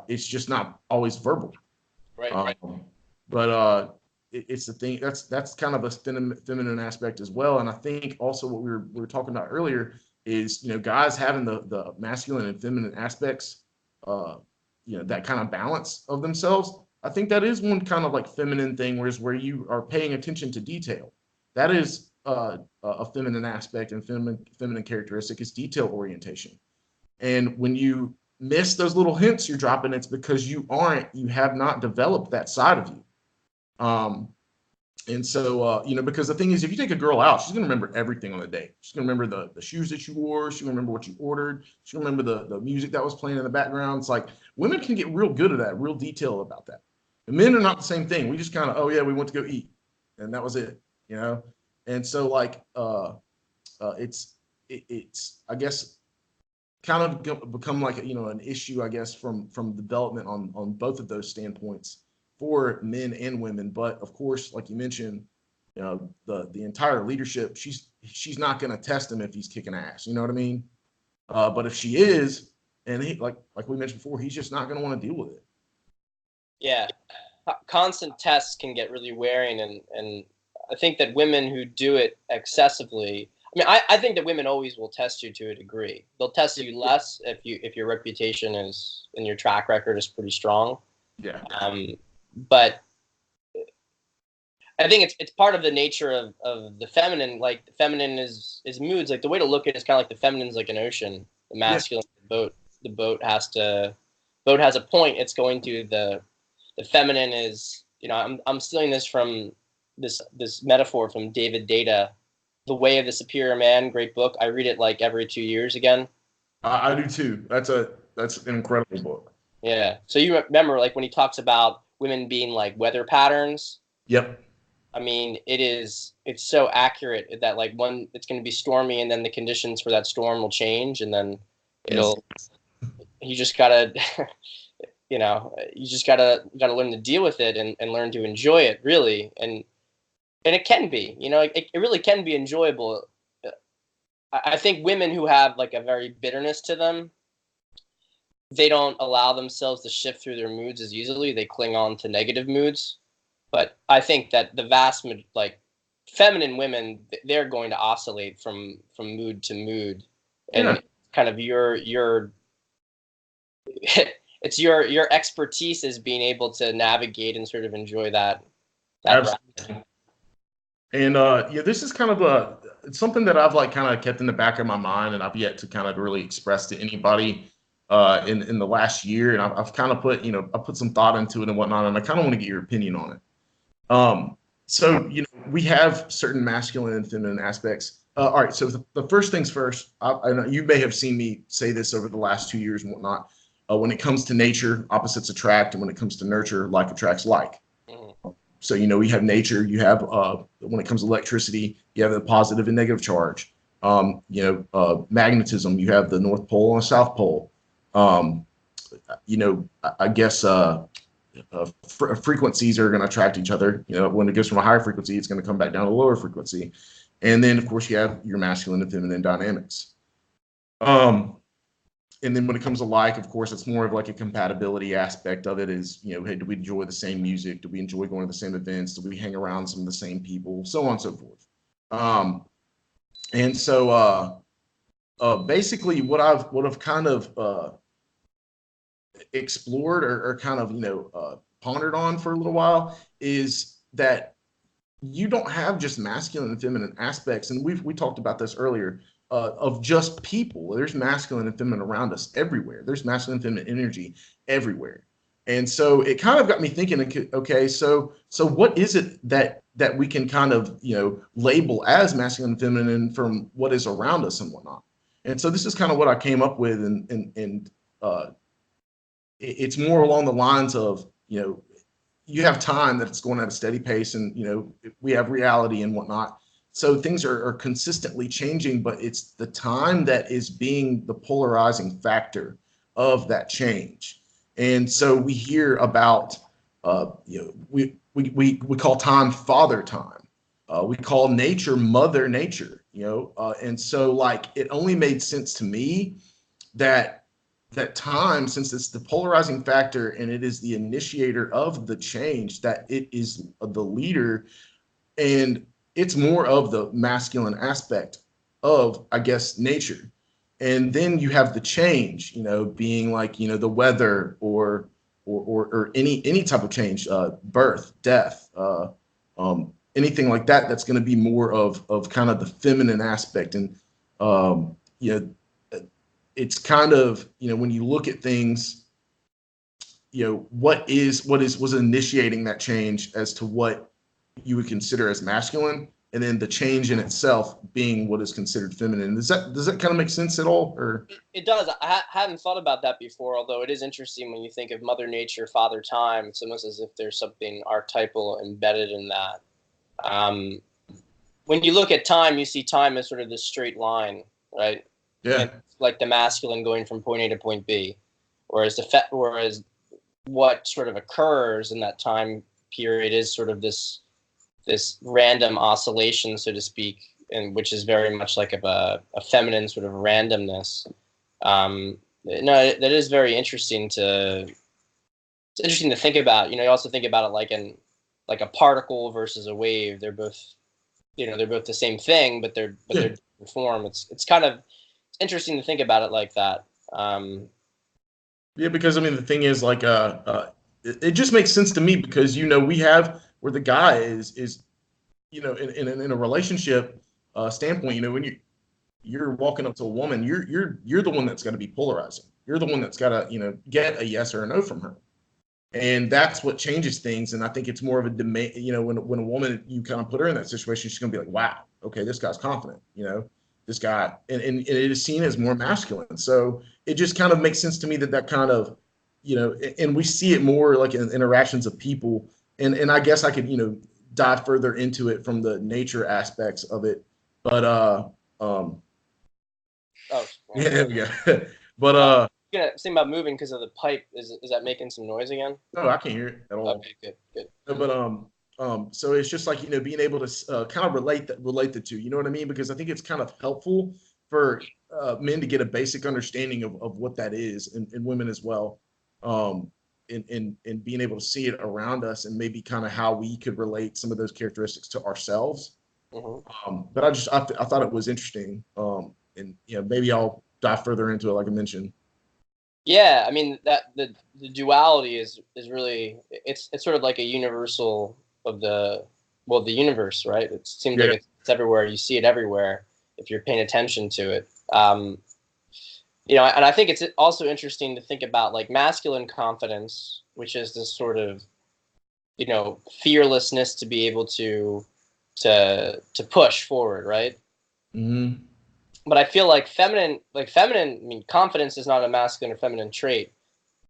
S1: It's just not always verbal.
S2: Right.
S1: But it's the thing that's kind of a feminine aspect as well. And I think also what we were talking about earlier is guys having the masculine and feminine aspects, that kind of balance of themselves. I think that is one kind of like feminine thing, where you are paying attention to detail. That is a feminine aspect, and feminine characteristic is detail orientation. And when you miss those little hints you're dropping, it's because you have not developed that side of you. And so, because the thing is, if you take a girl out, she's going to remember everything on the day. She's going to remember the shoes that you wore. She's going to remember what you ordered. She'll remember the music that was playing in the background. It's like women can get real good at that, real detail about that. And men are not the same thing. We just kind of, oh yeah, we went to go eat, and that was it, And so like, it's I guess kind of become like an issue, I guess, from development on both of those standpoints for men and women. But of course, like you mentioned, the entire leadership, she's not going to test him if he's kicking ass. You know what I mean? But if she is, and he like we mentioned before, he's just not going to want to deal with it.
S2: Yeah, constant tests can get really wearing, and I think that women who do it excessively. I mean, I think that women always will test you to a degree. They'll test you less if your reputation is and your track record is pretty strong.
S1: Yeah.
S2: But I think it's part of the nature of the feminine. Like the feminine is moods. Like the way to look at it is kind of like the feminine's like an ocean. The masculine, the boat has a point. It's going to the feminine is, I'm stealing this from this metaphor from David Data, The Way of the Superior Man, great book. I read it like every 2 years again.
S1: I do too. That's an incredible book.
S2: Yeah. So you remember like when he talks about women being like weather patterns.
S1: Yep.
S2: I mean, it's so accurate that like it's going to be stormy, and then the conditions for that storm will change, and then you just gotta, you just gotta learn to deal with it and learn to enjoy it, really. And it can be, it really can be enjoyable. I think women who have like a very bitterness to them, they don't allow themselves to shift through their moods as easily. They cling on to negative moods. But I think that the vast, like, feminine women, they're going to oscillate from mood to mood, and kind of your it's your expertise is being able to navigate and sort of enjoy that.
S1: Absolutely. And this is kind of it's something that I've like kind of kept in the back of my mind, and I've yet to kind of really express to anybody in the last year. And I've kind of put I put some thought into it and whatnot, and I kind of want to get your opinion on it. So we have certain masculine and feminine aspects. All right. So the first things first, I know you may have seen me say this over the last 2 years and whatnot. When it comes to nature, opposites attract, and when it comes to nurture, like attracts like. So we have nature. You have when it comes to electricity, you have the positive and negative charge. Magnetism. You have the North Pole and the South Pole. I guess. Frequencies are going to attract each other. When it goes from a higher frequency, it's going to come back down to a lower frequency. And then, of course, you have your masculine and feminine dynamics. And then when it comes to like, of course, it's more of like a compatibility aspect of it is, hey, do we enjoy the same music? Do we enjoy going to the same events? Do we hang around some of the same people? So on and so forth. And so basically what I've kind of explored or kind of pondered on for a little while is that you don't have just masculine and feminine aspects, and we talked about this earlier, of just people. There's masculine and feminine around us everywhere. There's masculine and feminine energy everywhere. And so it kind of got me thinking, okay, so what is it that we can kind of label as masculine and feminine from what is around us and whatnot? And so this is kind of what I came up with, and it's more along the lines of, you have time that it's going at a steady pace, and we have reality and whatnot. So things are consistently changing, but it's the time that is being the polarizing factor of that change. And so we hear about, we call time father time. We call nature mother nature, and so like it only made sense to me that time, since it's the polarizing factor and it is the initiator of the change, that it is the leader, and it's more of the masculine aspect of, I guess, nature. And then you have the change, being like, the weather, or any type of change, birth, death, anything like that, that's going to be more of kind of the feminine aspect. And um, you know it's kind of, when you look at things, what was initiating that change as to what you would consider as masculine, and then the change in itself being what is considered feminine. Does that kind of make sense at all? Or
S2: It does. I hadn't thought about that before, although it is interesting when you think of Mother Nature, Father Time. It's almost as if there's something archetypal embedded in that. Um, when you look at time, you see time as sort of this straight line, right?
S1: yeah,
S2: And like the masculine going from point A to point B, whereas whereas what sort of occurs in that time period is sort of this random oscillation, so to speak, and which is very much like a feminine sort of randomness. No, that is very interesting to. It's interesting to think about. You also think about it like a particle versus a wave. They're both, they're both the same thing, but
S1: yeah,
S2: they're different form. It's kind of interesting to think about it like that. Um,
S1: yeah. Because I mean, the thing is, like, it just makes sense to me, because we have where the guy is, in a relationship standpoint, when you're walking up to a woman, you're the one that's got to be polarizing. You're the one that's got to, get a yes or a no from her, and that's what changes things. And I think it's more of a demand. When a woman, you kind of put her in that situation, she's gonna be like, wow, okay, this guy's confident. This guy, and it is seen as more masculine. So it just kind of makes sense to me that kind of, and we see it more like in interactions of people. And I guess I could, dive further into it from the nature aspects of it, but um
S2: oh,
S1: yeah,
S2: well,
S1: there we go. But
S2: gonna think about moving because of the pipe. Is that making some noise again?
S1: no, I can't hear it at all.
S2: Okay, good, good.
S1: No, but so it's just like, being able to kind of relate the two. You know what I mean? Because I think it's kind of helpful for men to get a basic understanding of what that is, and women as well. And being able to see it around us, and maybe kind of how we could relate some of those characteristics to ourselves.
S2: Hmm.
S1: But I thought it was interesting. And maybe I'll dive further into it, like I mentioned.
S2: Yeah, I mean that the duality is really it's sort of like a universal of the universe, right? It seems like
S1: Yeah.
S2: it's everywhere. You see it everywhere if you're paying attention to it. And I think it's also interesting to think about like masculine confidence, which is this sort of fearlessness to be able to push forward, right?
S1: Hmm.
S2: But I feel like feminine. I mean, confidence is not a masculine or feminine trait.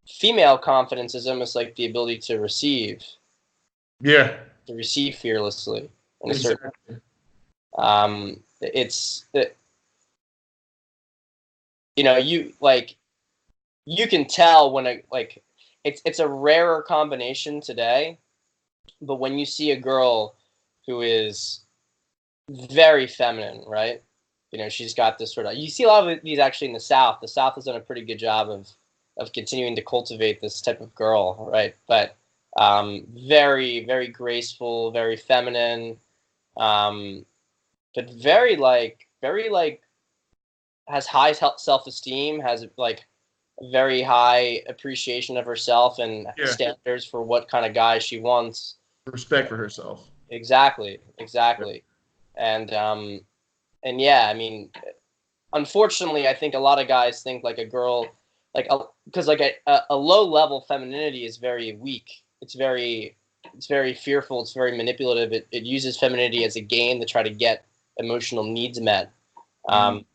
S2: Female confidence is almost like the ability
S1: Yeah.
S2: to receive fearlessly in a certain.
S1: Exactly.
S2: It's you can tell when it's a rarer combination today, but when you see a girl who is very feminine, right? She's got this sort of. You see a lot of these actually in the South. The South has done a pretty good job of continuing to cultivate this type of girl, right? But very, very graceful, very feminine, um, but very like has high self esteem, has like very high appreciation of herself and
S1: Yeah.
S2: standards for what kind of guy she wants.
S1: Respect for herself.
S2: Exactly,
S1: Yeah.
S2: exactly, and yeah, I mean, unfortunately, I think a lot of guys think like a girl, because like a low level femininity is very weak. It's very fearful. It's very manipulative. It uses femininity as a game to try to get emotional needs met.
S1: Mhm.
S2: Um,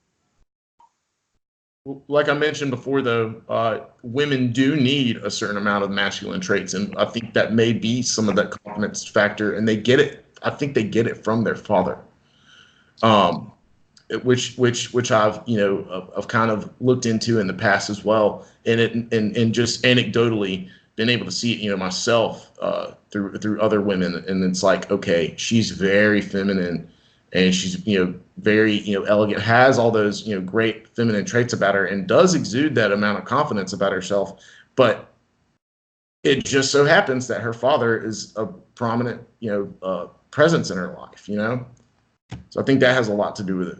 S1: Like I mentioned before, though, women do need a certain amount of masculine traits, and I think that may be some of that confidence factor, and they get it. I think they get it from their father, um, which I've I've kind of looked into in the past as well, and just anecdotally been able to see it, myself through other women, and it's like, okay, she's very feminine, and she's very elegant, has all those great feminine traits about her, and does exude that amount of confidence about herself, but it just so happens that her father is a prominent presence in her life, so I think that has a lot to do with it.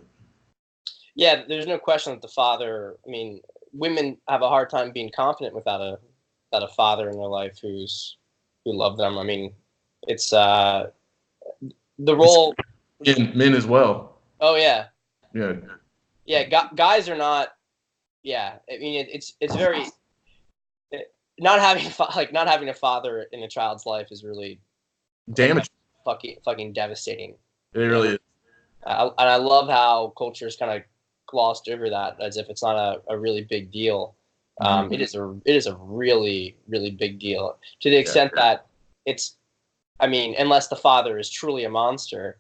S2: Yeah, there's no question that the father. I mean, women have a hard time being confident without a father in their life who love them. I mean, it's the
S1: It's
S2: role.
S1: in men as well.
S2: Oh yeah,
S1: Yeah,
S2: yeah. Guys are not. Yeah, I mean, it's very not having like not having a father in a child's life is really like
S1: damage.
S2: fucking devastating.
S1: It
S2: And
S1: really is.
S2: and I love how culture's kind of glossed over that as if it's not a really big deal.
S1: Mhm.
S2: It is a really really big deal to the
S1: Yeah.
S2: extent that it's. I mean, unless the father is truly a monster,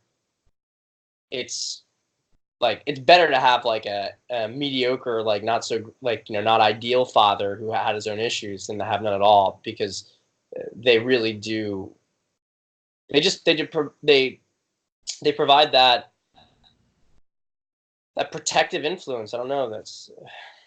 S2: it's like it's better to have like a mediocre, like not so like not ideal father who had his own issues than to have none at all because they really do. They provide that protective influence. I don't know. That's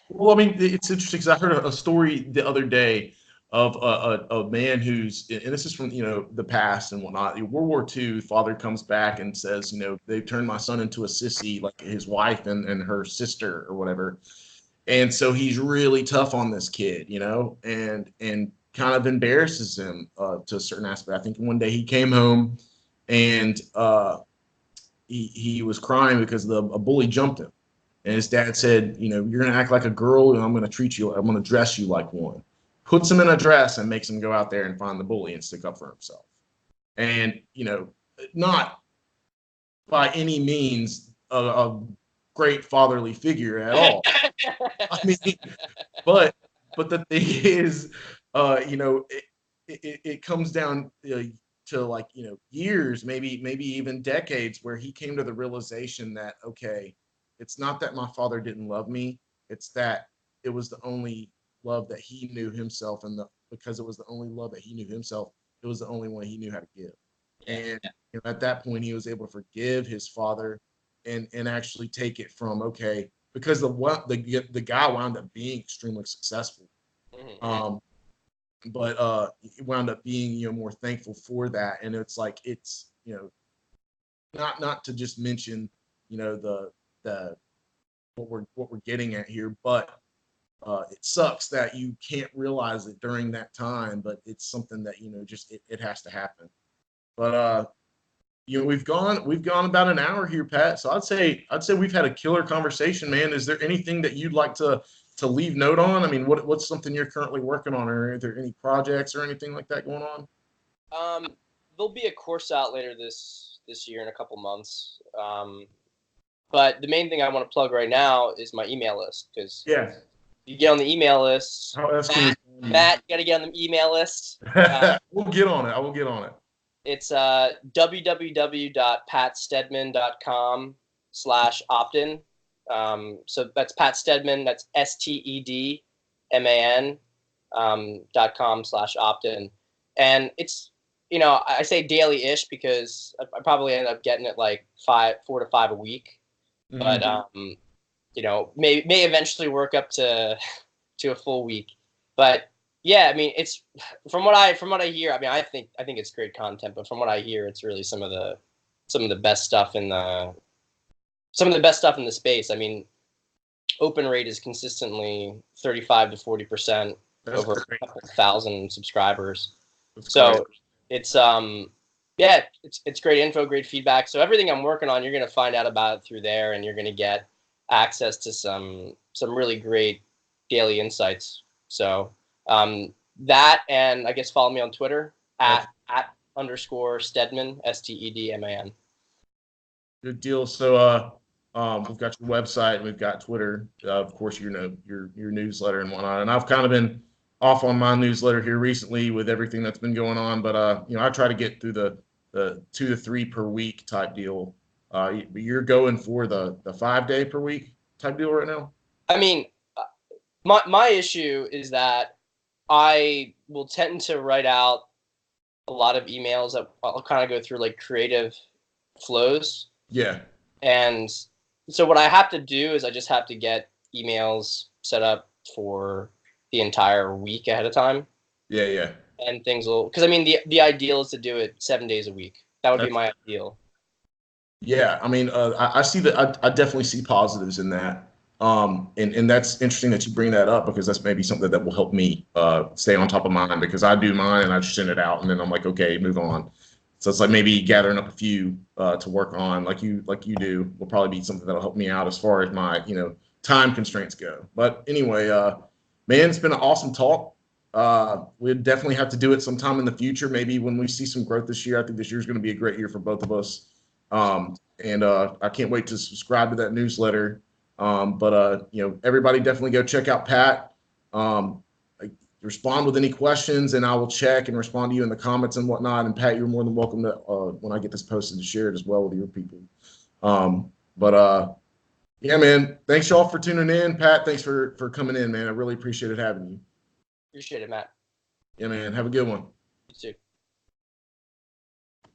S1: Well, I mean, it's interesting because I heard a story the other day of a man who's, and this is from the past and whatnot. In World War II, father comes back and says, they turned my son into a sissy, like his wife and her sister or whatever. And so he's really tough on this kid, and kind of embarrasses him to a certain aspect. I think one day he came home and he was crying because a bully jumped him. And his dad said, you're going to act like a girl, and I'm going to I'm going to dress you like one. Puts him in a dress and makes him go out there and find the bully and stick up for himself. And, not by any means a great fatherly figure at all. I mean, but the thing is, it comes down to like years, maybe even decades, where he came to the realization that okay, it's not that my father didn't love me, it's that it was the only love that he knew himself, and because it was the only love that he knew himself, it was the only one he knew how to give.
S2: yeah.
S1: And at that point, he was able to forgive his father and actually take it from okay, because the guy wound up being extremely successful.
S2: Mm-hmm.
S1: Um, but he wound up being more thankful for that, and it's like it's not to just mention the what we're getting at here, but it sucks that you can't realize it during that time, but it's something that just it has to happen. But we've gone about an hour here, Pat. So I'd say we've had a killer conversation, man. Is there anything that you'd like to leave note on? I mean, what's something you're currently working on, or are there any projects or anything like that going on?
S2: Um, there'll be a course out later this year in a couple months. But the main thing I want to plug right now is my email list because
S1: Yeah.
S2: you get on the email list.
S1: How else can
S2: Matt, you got to get on the email list.
S1: we'll get on it. I will get on it.
S2: It's www.patstedman.com/opt-in. So that's Pat Stedman. That's STEDMAN .com/opt-in. And it's, I say daily-ish because I probably end up getting it like 4 to 5 a week. But,
S1: Mhm.
S2: may eventually work up to a full week. But yeah, I mean, it's from what I hear. I mean, I think it's great content, but from what I hear, it's really some of the best stuff in the space. I mean, open rate is consistently 35 to 40%
S1: That's
S2: over
S1: great.
S2: a couple thousand subscribers.
S1: That's great.
S2: So it's yeah, it's great info, great feedback. So everything I'm working on, you're gonna find out about it through there, and you're gonna get access to some really great daily insights. So that, and I guess follow me on Twitter
S1: That's
S2: at _Stedman, STEDMAN.
S1: good deal. So We've got your website, and we've got Twitter, of course, your newsletter and whatnot. And I've kind of been off on my newsletter here recently with everything that's been going on, but I try to get through the 2 to 3 per week type deal. You're going for the 5 day per week type deal right now?
S2: I mean, my issue is that I will tend to write out a lot of emails that I'll kind of go through like creative flows.
S1: Yeah.
S2: And so what I have to do is I just have to get emails set up for the entire week ahead of time.
S1: Yeah, yeah.
S2: And things will, because I mean, the ideal is to do it 7 days a week. That would be my ideal.
S1: Yeah, I mean, I see that. I definitely see positives in that. And that's interesting that you bring that up because that's maybe something that will help me stay on top of mine because I do mine and I just send it out and then I'm like, okay, move on. So it's like maybe gathering up a few to work on, like you do, will probably be something that'll help me out as far as my time constraints go. But anyway, man, it's been an awesome talk. We'd definitely have to do it sometime in the future. Maybe when we see some growth this year. I think this year is going to be a great year for both of us. And I can't wait to subscribe to that newsletter. But everybody definitely go check out Pat. Respond with any questions, and I will check and respond to you in the comments and whatnot. And Pat, you're more than welcome to when I get this posted to share it as well with your people. Yeah, man. Thanks y'all for tuning in. Pat, thanks for coming in, man. I really appreciated having you.
S2: Appreciate it, Matt.
S1: Yeah, man. Have a good one.
S2: You too.